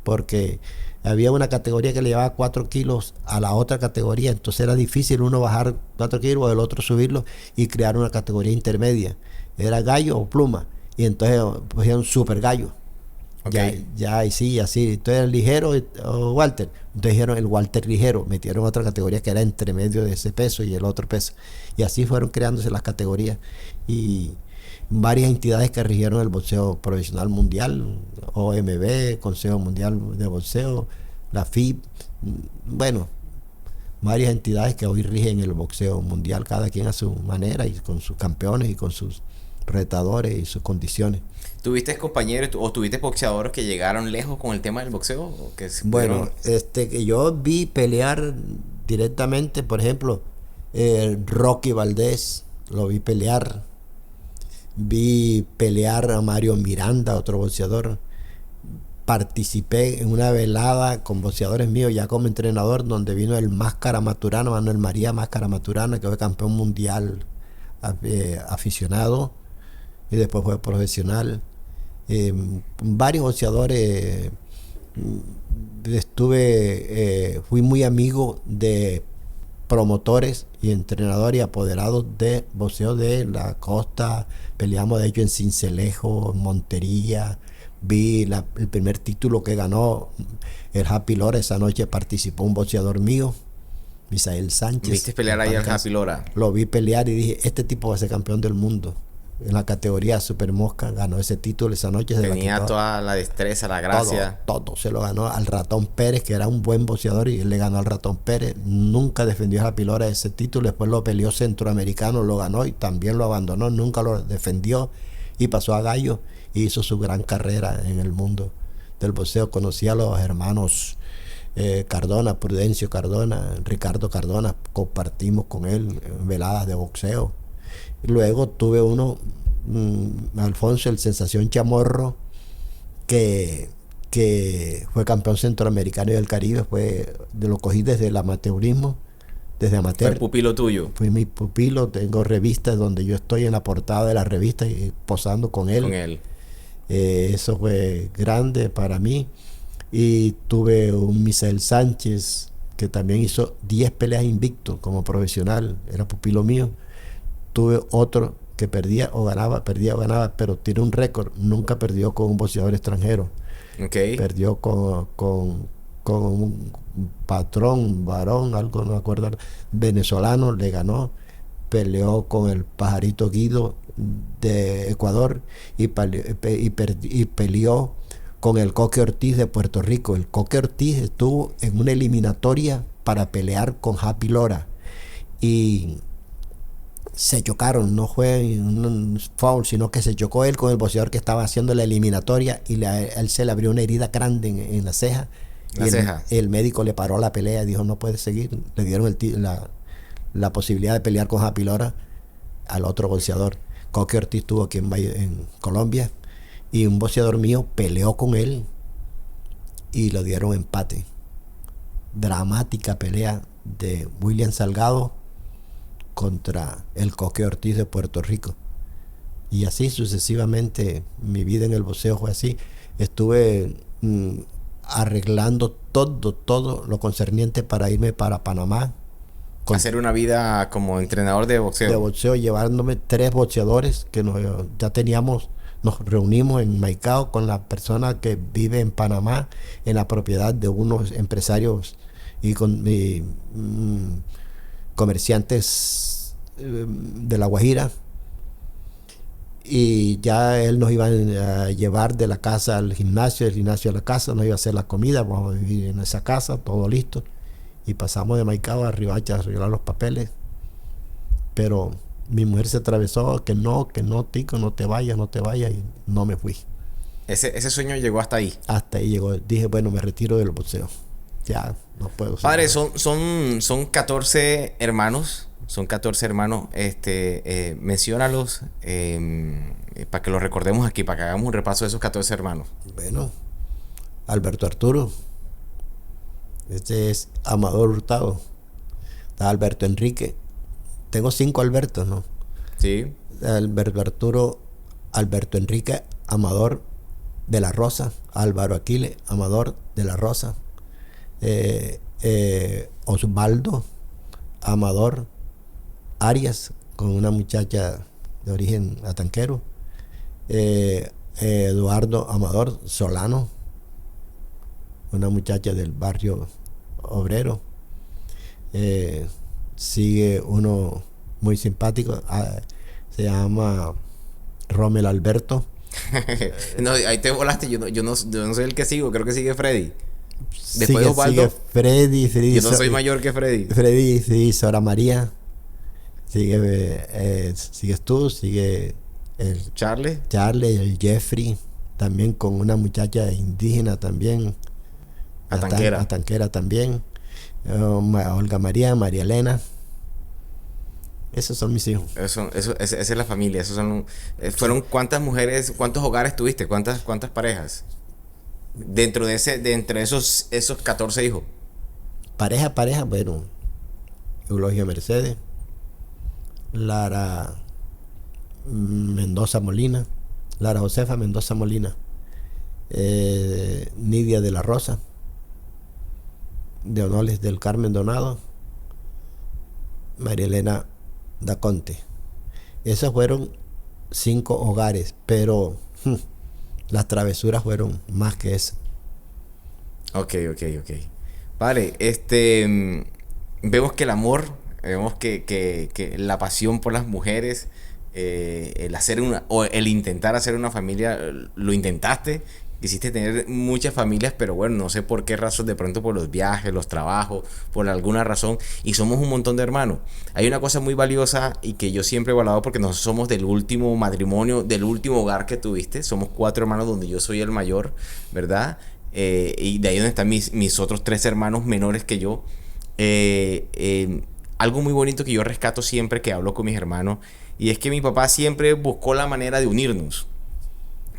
Porque había una categoría que le llevaba 4 kilos a la otra categoría. Entonces era difícil uno bajar 4 kilos o el otro subirlo y crear una categoría intermedia. Era gallo o pluma. Y entonces pusieron super gallo. Okay. Ya, y sí, así. Entonces el ligero o Walter. Entonces dijeron el Walter ligero. Metieron otra categoría que era entre medio de ese peso y el otro peso. Y así fueron creándose las categorías. Y varias entidades que rigieron el boxeo profesional mundial, OMB, Consejo Mundial de Boxeo, la FIB. Bueno, varias entidades que hoy rigen el boxeo mundial, cada quien a su manera y con sus campeones y con sus retadores y sus condiciones. ¿Tuviste compañeros o tuviste boxeadores que llegaron lejos con el tema del boxeo? ¿O que Bueno, que yo vi pelear directamente, por ejemplo, Rocky Valdés, lo vi pelear. Vi pelear a Mario Miranda, otro boxeador. Participé en una velada con boxeadores míos ya como entrenador, donde vino el Máscara Maturana, Manuel María Máscara Maturana, que fue campeón mundial aficionado y después fue profesional. Varios boxeadores. Fui muy amigo de promotores y entrenadores y apoderados de boxeo de la costa. Peleamos de hecho en Sincelejo, en Montería. Vi el primer título que ganó el Happy Lora. Esa noche participó un boxeador mío, Misael Sánchez. ¿Viste pelear ahí al Happy Lora? Lo vi pelear y dije, este tipo va a ser campeón del mundo. En la categoría Super Mosca ganó ese título esa noche. Tenía toda la destreza, la gracia. Todo se lo ganó al Ratón Pérez, que era un buen boxeador, y él le ganó al Ratón Pérez. Nunca defendió a la Pilora ese título. Después lo peleó Centroamericano, lo ganó y también lo abandonó. Nunca lo defendió y pasó a Gallo y hizo su gran carrera en el mundo del boxeo. Conocí a los hermanos Cardona, Prudencio Cardona, Ricardo Cardona. Compartimos con él veladas de boxeo. Luego tuve Alfonso el Sensación Chamorro, que fue campeón centroamericano y del Caribe. Lo cogí desde el amateurismo, desde amateur. ¿Fue pupilo tuyo? Fui mi pupilo. Tengo revistas donde yo estoy en la portada de la revista y posando con él. Eso fue grande para mí. Y tuve un Misael Sánchez, que también hizo 10 peleas invicto como profesional, era pupilo mío. Tuve otro que perdía o ganaba, pero tiene un récord. Nunca perdió con un boxeador extranjero. Okay. Perdió con un patrón, varón, algo no me acuerdo, venezolano, le ganó. Peleó con el Pajarito Guido de Ecuador y peleó con el Coque Ortiz de Puerto Rico. El Coque Ortiz estuvo en una eliminatoria para pelear con Happy Lora y se chocaron. No fue un foul, sino que se chocó él con el boxeador que estaba haciendo la eliminatoria y él se le abrió una herida grande en la ceja. El médico le paró la pelea y dijo no puede seguir. Le dieron la posibilidad de pelear con Happy Lora al otro boxeador. Coque Ortiz estuvo aquí en Colombia y un boxeador mío peleó con él y lo dieron empate. Dramática pelea de William Salgado contra el Coque Ortiz de Puerto Rico. Y así sucesivamente mi vida en el boxeo fue así. Estuve arreglando todo lo concerniente para irme para Panamá. Hacer una vida como entrenador de boxeo. De boxeo, llevándome 3 boxeadores que nos reunimos en Maicao con la persona que vive en Panamá, en la propiedad de unos empresarios y comerciantes de La Guajira. Y ya él nos iba a llevar de la casa al gimnasio, del gimnasio a la casa, nos iba a hacer la comida, vamos a vivir en esa casa, todo listo. Y pasamos de Maicao a Riohacha a arreglar los papeles. Pero mi mujer se atravesó, que no, Tico, no te vayas, y no me fui. Ese sueño llegó hasta ahí. Hasta ahí llegó. Dije, bueno, me retiro del boxeo. Ya, no puedo. Padre, son 14 hermanos. Son 14 hermanos. Menciónalos para que los recordemos aquí, para que hagamos un repaso de esos 14 hermanos. Bueno, Alberto Arturo. Este es Amador Hurtado. Está Alberto Enrique. Tengo 5 Albertos, ¿no? Sí. Alberto Arturo, Alberto Enrique, Amador de la Rosa, Álvaro Aquiles, Amador de la Rosa, Osvaldo, Amador Arias, con una muchacha de origen atanquero, Eduardo Amador Solano, una muchacha del barrio obrero. Sigue uno muy simpático, se llama Rommel Alberto. No, ahí te volaste, yo no soy el que sigo, creo que sigue Freddy. Después de Osvaldo, sigue Freddy, yo no soy mayor que Freddy. Freddy, sí, Sora María, sigue, sigues tú, sigue el Charlie. Charlie, el Jeffrey, también con una muchacha indígena también, Atanquera. Atanquera también, Olga María, María Elena. Esos son mis hijos. Esa es la familia. Esos son, fueron cuántas mujeres, cuántos hogares tuviste, cuántas parejas dentro de esos 14 hijos. Pareja, bueno, Eulogia Mercedes, Lara Mendoza Molina, Lara Josefa Mendoza Molina, Nidia de la Rosa, Deonoles del Carmen Donado, María Elena Daconte. Esos fueron 5 hogares, pero las travesuras fueron más que eso. Ok. Vale, vemos que el amor, vemos que la pasión por las mujeres, el intentar hacer una familia, lo intentaste, quisiste tener muchas familias, pero bueno, no sé por qué razón, de pronto por los viajes, los trabajos, por alguna razón, y somos un montón de hermanos. Hay una cosa muy valiosa y que yo siempre he valorado porque nosotros somos del último matrimonio, del último hogar que tuviste, somos 4 hermanos donde yo soy el mayor, ¿verdad? Y de ahí donde están mis otros 3 hermanos menores que yo. Algo muy bonito que yo rescato siempre que hablo con mis hermanos, y es que mi papá siempre buscó la manera de unirnos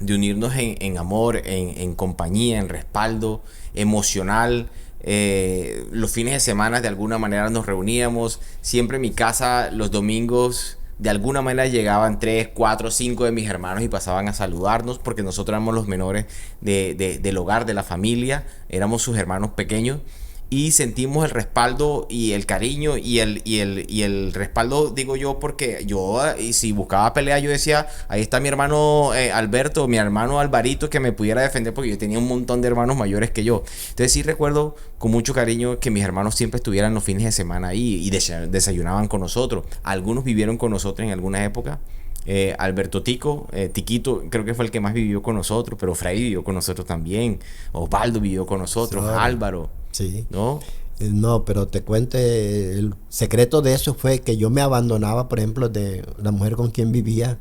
en amor, en compañía, en respaldo emocional. Los fines de semana de alguna manera nos reuníamos. Siempre en mi casa los domingos de alguna manera llegaban 3, 4, 5 de mis hermanos y pasaban a saludarnos porque nosotros éramos los menores del hogar, de la familia. Éramos sus hermanos pequeños. Y sentimos el respaldo y el cariño y el respaldo, digo yo, porque yo, y si buscaba pelea, yo decía, ahí está mi hermano Alberto, mi hermano Alvarito, que me pudiera defender, porque yo tenía un montón de hermanos mayores que yo. Entonces sí recuerdo con mucho cariño que mis hermanos siempre estuvieran los fines de semana ahí y desayunaban con nosotros. Algunos vivieron con nosotros en alguna época. Alberto Tiquito, creo que fue el que más vivió con nosotros, pero Freddy vivió con nosotros también. Osvaldo vivió con nosotros, Claro. Álvaro. Sí. ¿No? No, pero te cuento, el secreto de eso fue que yo me abandonaba, por ejemplo, de la mujer con quien vivía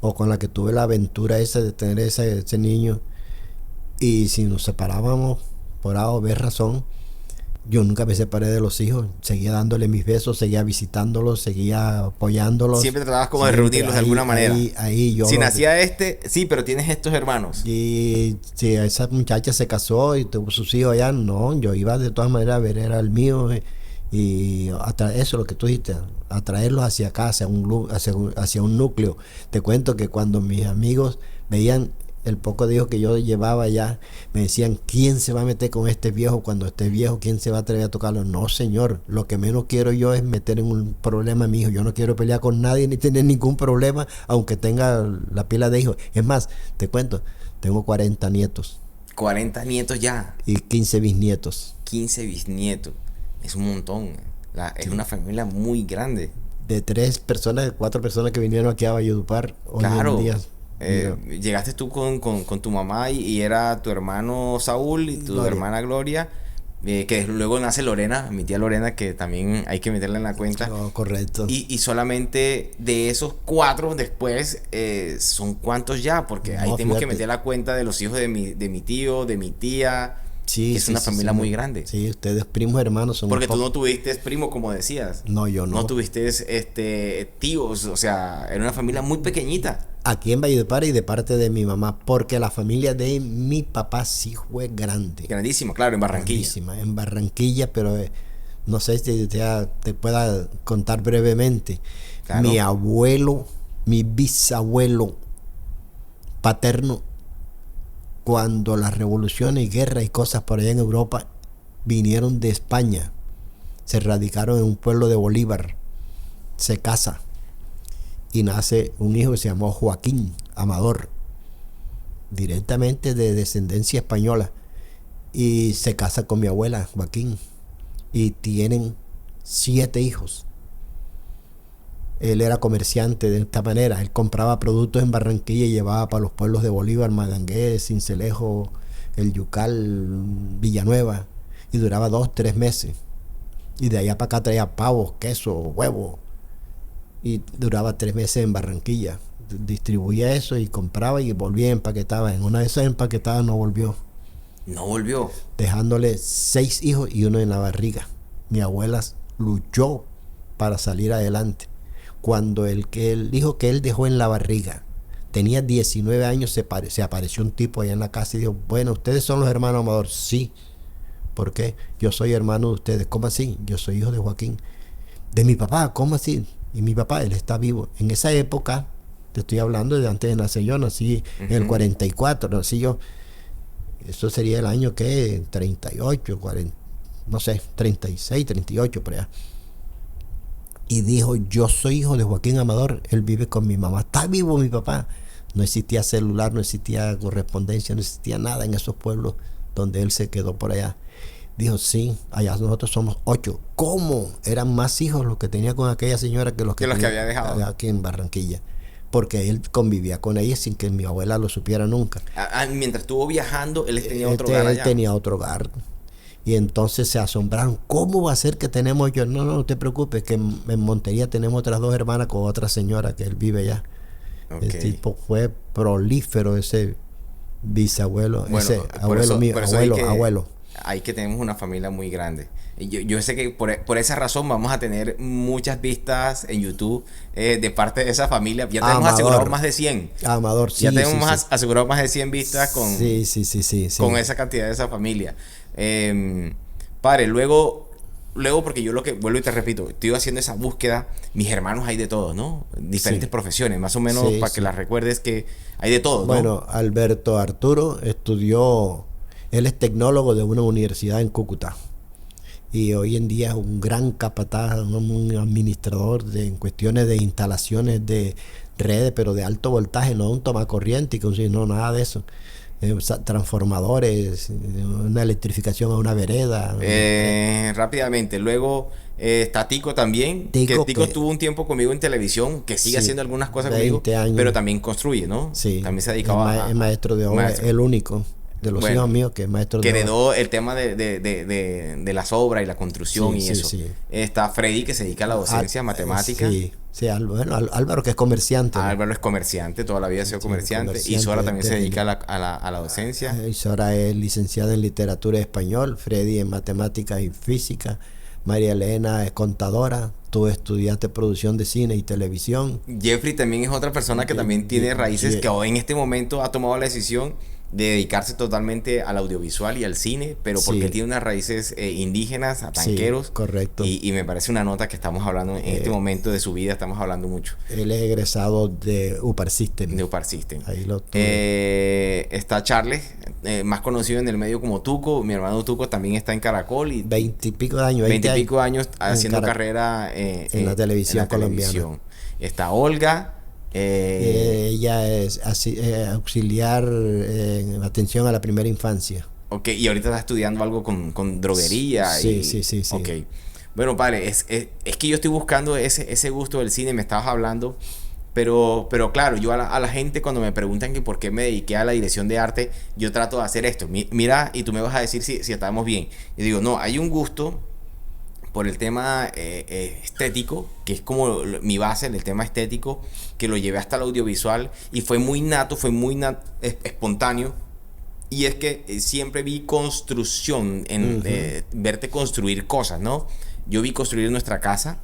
o con la que tuve la aventura esa de tener ese niño. Y si nos separábamos por A o B razón, yo nunca me separé de los hijos. Seguía dándole mis besos, seguía visitándolos, seguía apoyándolos. Siempre tratabas como de Siempre reunirlos de alguna manera. Ahí yo. Si nacía sí, pero tienes estos hermanos. Y si esa muchacha se casó y tuvo sus hijos allá, no, yo iba de todas maneras a ver, era el mío. Y eso es lo que tú dijiste, atraerlos hacia acá, hacia un núcleo. Te cuento que cuando mis amigos veían el poco de hijos que yo llevaba allá, me decían, ¿quién se va a meter con este viejo cuando esté viejo? ¿Quién se va a atrever a tocarlo? No, señor, lo que menos quiero yo es meter en un problema a mi hijo. Yo no quiero pelear con nadie ni tener ningún problema, aunque tenga la pila de hijos. Es más, te cuento, tengo 40 nietos. 40 nietos ya. Y 15 bisnietos. 15 bisnietos. Es un montón. Es una familia muy grande. De 4 personas que vinieron aquí a Valledupar hoy Claro. en día. Llegaste tú con tu mamá y era tu hermano Saúl y tu Gloria. hermana Gloria, que luego nace Lorena, mi tía Lorena, que también hay que meterla en la cuenta. No, correcto. Y solamente de esos 4 después, ¿son cuántos ya? Porque ahí No, tenemos que fíjate. meter la cuenta de los hijos de mi tío, de mi tía. Sí, Es una familia muy grande. Sí, ustedes primos hermanos son. Porque tú no tuviste primo, como decías. No, yo no. No tuviste tíos, o sea, era una familia muy pequeñita. Aquí en Valledupar y de parte de mi mamá, porque la familia de mi papá sí fue grande. Grandísima, claro, en Barranquilla. Grandísima, en Barranquilla, pero no sé si te pueda contar brevemente. Claro. Mi abuelo, mi bisabuelo paterno, cuando las revoluciones y guerras y cosas por allá en Europa vinieron de España, se radicaron en un pueblo de Bolívar, se casa y nace un hijo que se llamó Joaquín Amador, directamente de descendencia española, y se casa con mi abuela Joaquín y tienen 7 hijos. Él era comerciante de esta manera, él compraba productos en Barranquilla y llevaba para los pueblos de Bolívar, Magangué, Sincelejo, el Yucal Villanueva, y duraba 2, 3 meses. Y de allá para acá traía pavos, queso, huevo. Y duraba 3 meses en Barranquilla. Distribuía eso y compraba y volvía, empaquetaba. En una de esas empaquetadas no volvió. No volvió. Dejándole 6 hijos y uno en la barriga. Mi abuela luchó para salir adelante. Cuando el hijo que él dejó en la barriga tenía 19 años, se apareció un tipo allá en la casa y dijo: bueno, ¿ustedes son los hermanos Amador? Sí. ¿Por qué? Yo soy hermano de ustedes. ¿Cómo así? Yo soy hijo de Joaquín. De mi papá. ¿Cómo así? Y mi papá, él está vivo. En esa época, te estoy hablando de antes de nacer yo, nací en el 44, nací yo. Eso sería el año que 38, 40, no sé, 36, 38 por allá. Y dijo: yo soy hijo de Joaquín Amador, él vive con mi mamá. Está vivo mi papá. No existía celular, no existía correspondencia, no existía nada en esos pueblos donde él se quedó por allá. Dijo: sí, allá nosotros somos 8. ¿Cómo? Eran más hijos los que tenía con aquella señora que los que había dejado aquí en Barranquilla. Porque él convivía con ella sin que mi abuela lo supiera nunca. Mientras estuvo viajando, él tenía otro hogar allá. Él tenía otro hogar. Y entonces se asombraron: ¿cómo va a ser que tenemos yo? No, no te preocupes, que en Montería tenemos otras 2 hermanas con otra señora que él vive allá. Okay. El tipo fue prolífero, ese bisabuelo, bueno, ese abuelo mío, abuelo. Ahí que tenemos una familia muy grande. Yo sé que por esa razón vamos a tener muchas vistas en YouTube de parte de esa familia. Ya tenemos asegurado más de 100. Amador, sí. Ya tenemos asegurado más de 100 vistas con, con esa cantidad de esa familia. Padre, luego, porque yo lo que vuelvo y te repito, estoy haciendo esa búsqueda. Mis hermanos hay de todo, ¿no? Diferentes profesiones, más o menos, para que las recuerdes, que hay de todo, ¿no? Bueno, Alberto Arturo estudió, él es tecnólogo de una universidad en Cúcuta. Y hoy en día es un gran capataz, un administrador en cuestiones de instalaciones de redes, pero de alto voltaje, no un tomacorriente, no nada de eso. Transformadores, una electrificación a una vereda. Rápidamente, luego está Tico también. Tico estuvo un tiempo conmigo en televisión, que sigue haciendo algunas cosas conmigo, pero también construye, ¿no? Sí. También se dedicaba es maestro de obra, el único de los hijos míos que es maestro de obra. Que heredó el tema de las obras y la construcción y eso. Sí. Está Freddy, que se dedica a la docencia, matemática. Sí, Álvaro, que es comerciante. Álvaro es comerciante, toda la vida ha sido comerciante. Y Sora también se dedica a la docencia. Y Sora es licenciada en literatura y español, Freddy en matemáticas y física, María Elena es contadora, tú estudiaste producción de cine y televisión. Jeffrey también es otra persona que también tiene raíces, que hoy en este momento ha tomado la decisión de dedicarse totalmente al audiovisual y al cine, pero porque tiene unas raíces indígenas, atanqueros. Sí, correcto. Y me parece una nota que estamos hablando en este momento de su vida, estamos hablando mucho. Él es egresado de UPAR System. De UPAR System. Ahí lo está Charles, más conocido en el medio como Tuco. Mi hermano Tuco también está en Caracol. 20 y pico de años. 20 y pico de años haciendo carrera en la televisión colombiana. Está Olga. Ella es auxiliar en atención a la primera infancia. Ok, y ahorita está estudiando algo con droguería. Sí. Ok. Bueno, padre, es que yo estoy buscando ese gusto del cine, me estabas hablando, pero claro, yo a la gente cuando me preguntan que por qué me dediqué a la dirección de arte, yo trato de hacer esto. Mira, y tú me vas a decir si estamos bien. Y digo, no, hay un gusto por el tema estético, que es como mi base, el tema estético, que lo llevé hasta el audiovisual y fue muy nato, espontáneo. Y es que siempre vi construcción, verte construir cosas, ¿no? Yo vi construir nuestra casa.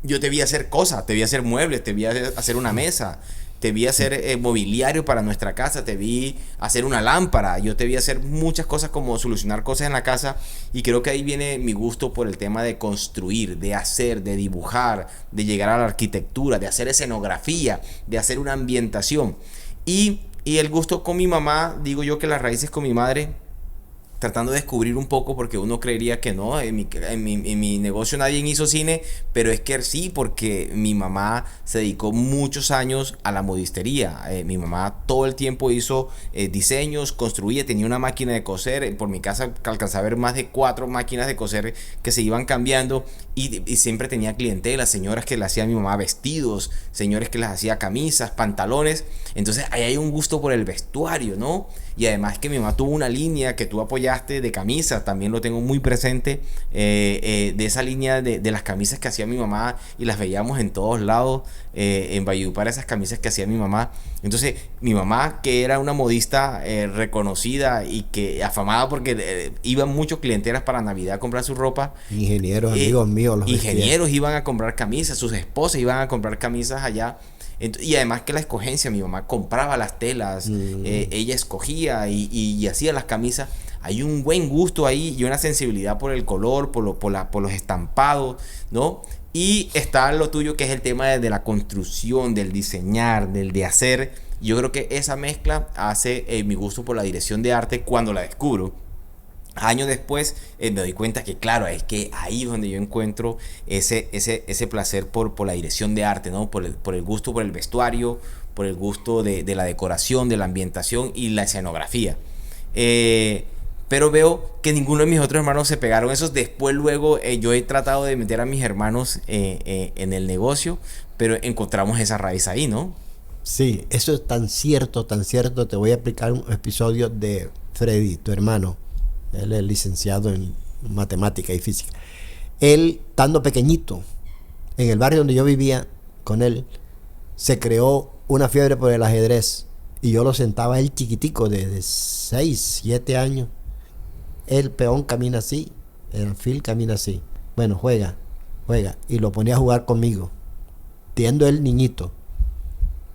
Yo te vi hacer cosas, te vi hacer muebles, te vi hacer una mesa, te vi hacer mobiliario para nuestra casa, te vi hacer una lámpara, yo te vi hacer muchas cosas, como solucionar cosas en la casa, y creo que ahí viene mi gusto por el tema de construir, de hacer, de dibujar, de llegar a la arquitectura, de hacer escenografía, de hacer una ambientación. Y el gusto con mi mamá, digo yo que las raíces con mi madre, tratando de descubrir un poco, porque uno creería que no, en mi negocio nadie hizo cine, pero es que sí, porque mi mamá se dedicó muchos años a la modistería. Mi mamá todo el tiempo hizo diseños, construía, tenía una máquina de coser. Por mi casa alcanzaba a ver más de 4 máquinas de coser que se iban cambiando, y siempre tenía clientela, señoras que le hacía a mi mamá vestidos, señores que les hacía camisas, pantalones. Entonces ahí hay un gusto por el vestuario, ¿no? Y además que mi mamá tuvo una línea que tú apoyaste de camisas, también lo tengo muy presente, de esa línea de las camisas que hacía mi mamá y las veíamos en todos lados, en Valledupar, esas camisas que hacía mi mamá. Entonces, mi mamá, que era una modista reconocida y que afamada porque iban muchos clientelas para Navidad a comprar su ropa. Ingenieros, amigos míos, los ingenieros iban a comprar camisas, sus esposas iban a comprar camisas allá. Y además que la escogencia, mi mamá compraba las telas, ella escogía y hacía las camisas. Hay un buen gusto ahí y una sensibilidad por el color, por los estampados, ¿no? Y está lo tuyo, que es el tema de la construcción, del diseñar, del de hacer. Yo creo que esa mezcla hace mi gusto por la dirección de arte cuando la descubro. Años después me doy cuenta que claro, es que ahí es donde yo encuentro ese placer por la dirección de arte, ¿no? Por el gusto por el vestuario, por el gusto de la decoración, de la ambientación y la escenografía. Pero veo que ninguno de mis otros hermanos se pegaron esos. Después luego yo he tratado de meter a mis hermanos en el negocio, pero encontramos esa raíz ahí, ¿no? Sí, eso es tan cierto, tan cierto. Te voy a explicar un episodio de Freddy, tu hermano. Él es licenciado en matemática y física. Él, estando pequeñito, en el barrio donde yo vivía con él, se creó una fiebre por el ajedrez. Y yo lo sentaba a él chiquitico, de 6, 7 años. El peón camina así, el alfil camina así. Bueno, juega. Y lo ponía a jugar conmigo, siendo él niñito.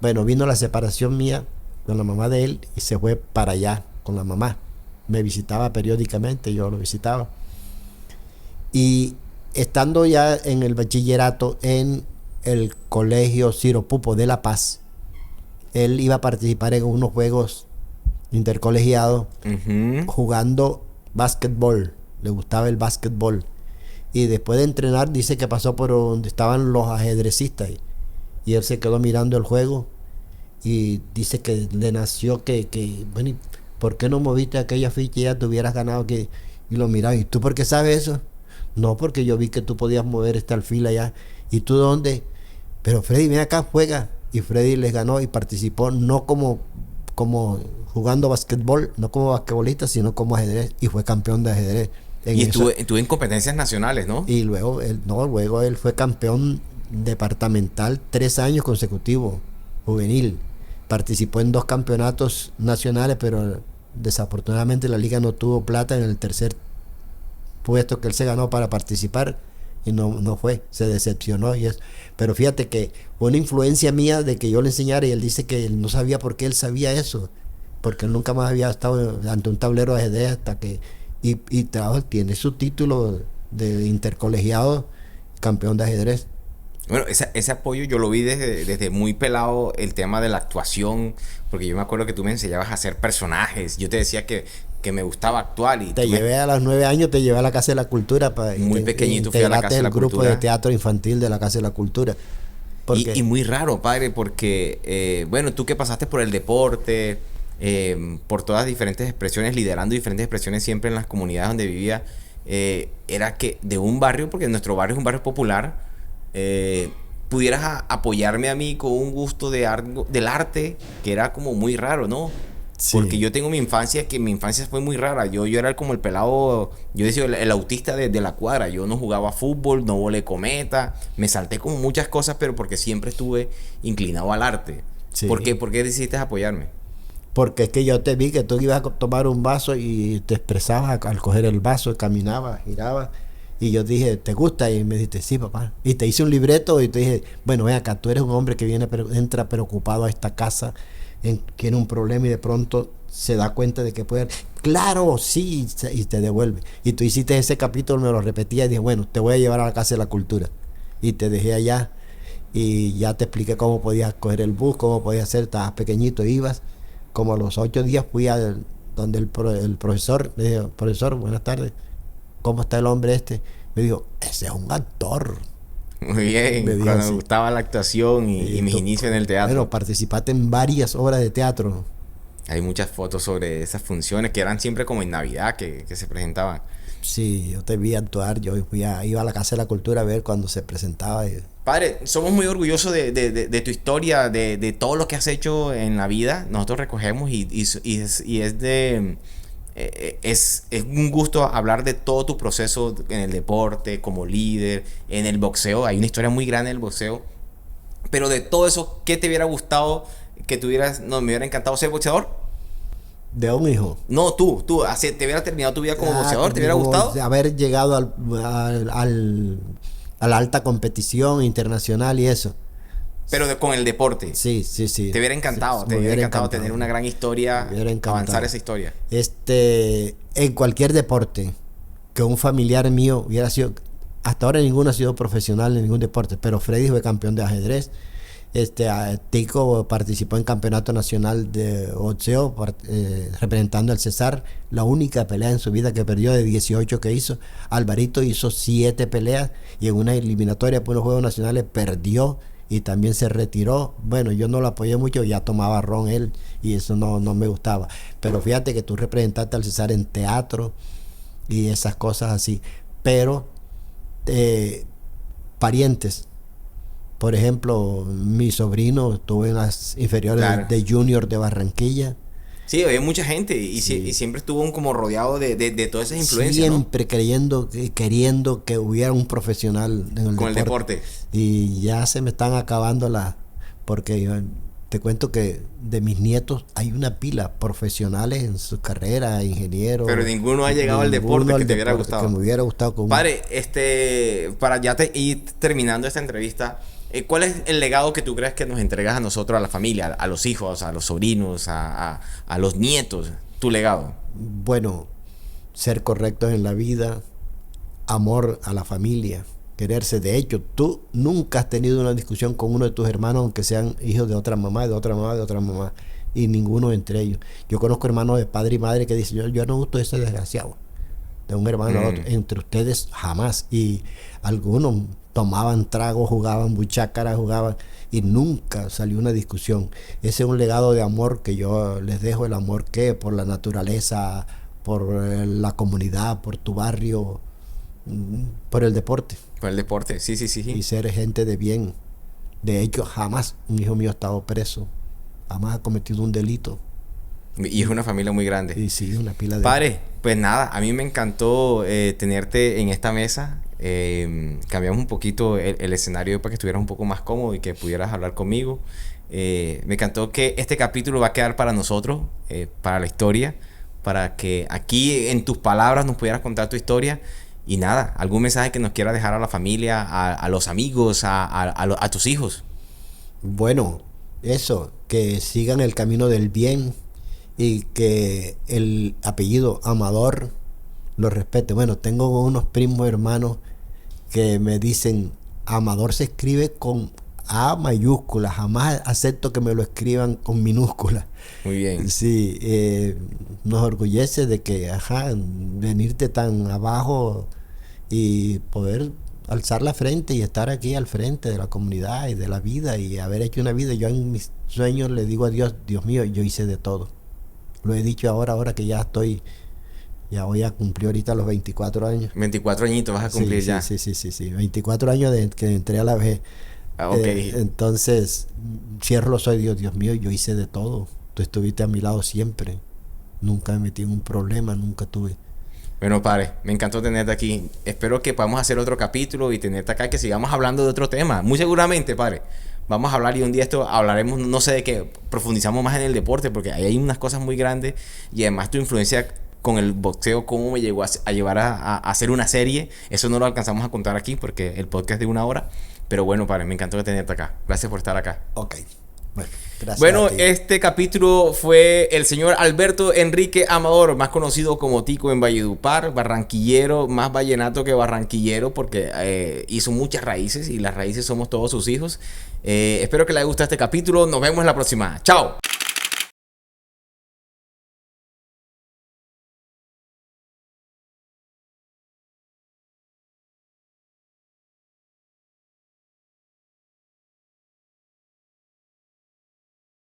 Bueno, vino la separación mía con la mamá de él y se fue para allá con la mamá. Me visitaba periódicamente, yo lo visitaba. Y estando ya en el bachillerato en el colegio Ciro Pupo de La Paz, él iba a participar en unos juegos intercolegiados jugando básquetbol. Le gustaba el básquetbol. Y después de entrenar, dice que pasó por donde estaban los ajedrecistas. Y él se quedó mirando el juego. Y dice que le nació bueno, ¿por qué no moviste aquella ficha y ya te hubieras ganado? Y lo miraba. ¿Y tú por qué sabes eso? No, porque yo vi que tú podías mover este alfil allá. ¿Y tú dónde? Pero Freddy, ven acá, juega. Y Freddy les ganó y participó no como jugando basquetbol, no como basquetbolista, sino como ajedrez. Y fue campeón de ajedrez. Y estuvo en competencias nacionales, ¿no? Y luego él fue campeón departamental 3 años consecutivos, juvenil. Participó en 2 campeonatos nacionales, pero desafortunadamente la liga no tuvo plata en el tercer puesto que él se ganó para participar y no fue, se decepcionó y eso. Pero fíjate que fue una influencia mía de que yo le enseñara, y él dice que él no sabía por qué él sabía eso, porque él nunca más había estado ante un tablero de ajedrez hasta que tiene su título de intercolegiado campeón de ajedrez. Bueno, ese apoyo yo lo vi desde muy pelado, el tema de la actuación, porque yo me acuerdo que tú me enseñabas a hacer personajes. Yo te decía que me gustaba actuar. Y te llevé a los 9 años, te llevé a la Casa de la Cultura. Muy pequeñito fui a la Casa de la Cultura. El grupo de teatro infantil de la Casa de la Cultura. Y muy raro, padre, porque, bueno, tú que pasaste por el deporte, por todas diferentes expresiones, liderando diferentes expresiones siempre en las comunidades donde vivía, era que de un barrio, porque nuestro barrio es un barrio popular, pudieras apoyarme a mí con un gusto del arte que era como muy raro, ¿no? Sí. Porque yo tengo mi infancia, que mi infancia fue muy rara. Yo era como el pelado, yo decía el autista de la cuadra. Yo no jugaba fútbol, no volé cometa, me salté como muchas cosas, pero porque siempre estuve inclinado al arte. Sí. ¿Por qué? ¿Por qué decidiste apoyarme? Porque es que yo te vi que tú ibas a tomar un vaso y te expresabas al coger el vaso, caminabas, girabas. Y yo dije, ¿te gusta? Y me dijiste, sí, papá. Y te hice un libreto y te dije, bueno, ven acá, tú eres un hombre que entra preocupado a esta casa, tiene un problema y de pronto se da cuenta de que puede... ¡Claro, sí! Y te devuelve. Y tú hiciste ese capítulo, me lo repetía y dije, bueno, te voy a llevar a la Casa de la Cultura. Y te dejé allá y ya te expliqué cómo podías coger el bus, cómo podías hacer, estabas pequeñito, ibas. Como a los 8 días fui a donde el profesor, le dije, profesor, buenas tardes. ¿Cómo está el hombre este? Me dijo, ese es un actor. Muy bien, cuando me gustaba la actuación y mis inicios en el teatro. Bueno, participaste en varias obras de teatro. Hay muchas fotos sobre esas funciones que eran siempre como en Navidad que se presentaban. Sí, yo te vi actuar, iba a la Casa de la Cultura a ver cuando se presentaba. Padre, somos muy orgullosos de tu historia, de todo lo que has hecho en la vida. Nosotros recogemos es un gusto hablar de todo tu proceso en el deporte, como líder, en el boxeo. Hay una historia muy grande en el boxeo. Pero de todo eso, ¿qué te hubiera gustado que tuvieras? No, me hubiera encantado ser boxeador. De un hijo. No, tú, así, ¿te hubiera terminado tu vida como boxeador? ¿Te hubiera gustado? Haber llegado a la alta competición internacional y eso. Pero con el deporte. Sí. Te hubiera encantado, Sí, te hubiera encantado tener una gran historia, avanzar esa historia. En cualquier deporte, que un familiar mío hubiera sido, hasta ahora ninguno ha sido profesional en ningún deporte, pero Freddy fue campeón de ajedrez. Tico participó en campeonato nacional de boxeo, representando al Cesar, la única pelea en su vida que perdió de 18 que hizo. Alvarito hizo 7 peleas y en una eliminatoria por los Juegos Nacionales perdió y también se retiró. Bueno, yo no lo apoyé mucho, ya tomaba ron él y eso no me gustaba. Pero fíjate que tú representaste al Cesar en teatro y esas cosas así. Pero parientes, por ejemplo, mi sobrino estuvo en las inferiores de Junior de Barranquilla. Sí, hay mucha gente y siempre estuvo como rodeado de todas esas influencias, siempre queriendo que hubiera un profesional en el deporte. Y ya se me están acabando porque yo te cuento que de mis nietos hay una pila profesionales en su carrera, ingenieros. Pero ninguno ha llegado al deporte que te hubiera gustado. Que me hubiera gustado. Padre, para ya ir terminando esta entrevista, ¿cuál es el legado que tú crees que nos entregas a nosotros, a la familia, a los hijos, a los sobrinos, a los nietos? Tu legado. Bueno, ser correctos en la vida, amor a la familia, quererse. De hecho, tú nunca has tenido una discusión con uno de tus hermanos, aunque sean hijos de otra mamá, de otra mamá, y ninguno entre ellos. Yo conozco hermanos de padre y madre que dicen, yo no gusto de ese desgraciado, de un hermano a otro. Entre ustedes jamás. Y algunos tomaban tragos, jugaban buchácaras, y nunca salió una discusión. Ese es un legado de amor que yo les dejo, el amor que por la naturaleza, por la comunidad, por tu barrio, por el deporte. Por el deporte, sí. Y ser gente de bien. De hecho, jamás un hijo mío ha estado preso, jamás ha cometido un delito. Y es una familia muy grande. Y sí, una pila de... Padre, pues nada, a mí me encantó tenerte en esta mesa. Cambiamos un poquito el escenario para que estuvieras un poco más cómodo y que pudieras hablar conmigo. Me encantó que este capítulo va a quedar para nosotros, para la historia, para que aquí en tus palabras nos pudieras contar tu historia. Y nada, algún mensaje que nos quieras dejar a la familia, a los amigos, a tus hijos. Bueno, eso, que sigan el camino del bien y que el apellido Amador lo respete. Bueno, tengo unos primos hermanos que me dicen, Amador se escribe con A mayúscula, jamás acepto que me lo escriban con minúscula. Muy bien. Sí, nos orgullece de que, venirte tan abajo y poder alzar la frente y estar aquí al frente de la comunidad y de la vida y haber hecho una vida. Yo en mis sueños le digo a Dios, Dios mío, yo hice de todo. Lo he dicho ahora que ya voy a cumplir ahorita los 24 años. 24 añitos vas a cumplir ya. Sí. 24 años de que entré a la vejez. Okay. Entonces, cierro los ojos, Dios mío, yo hice de todo. Tú estuviste a mi lado siempre. Nunca me metí en un problema, nunca tuve. Bueno, padre, me encantó tenerte aquí. Espero que podamos hacer otro capítulo y tenerte acá, que sigamos hablando de otro tema. Muy seguramente, padre. Vamos a hablar y un día hablaremos, no sé de qué, profundizamos más en el deporte, porque ahí hay unas cosas muy grandes y además tu influencia con el boxeo, cómo me llegó a llevar a hacer una serie. Eso no lo alcanzamos a contar aquí porque el podcast es de 1 hora. Pero bueno, padre, me encantó tenerte acá. Gracias por estar acá. Ok. Bueno, gracias. Bueno, este capítulo fue el señor Alberto Enrique Amador, más conocido como Tico en Valledupar, barranquillero, más vallenato que barranquillero, porque hizo muchas raíces y las raíces somos todos sus hijos. Espero que les haya gustado este capítulo. Nos vemos en la próxima. ¡Chao!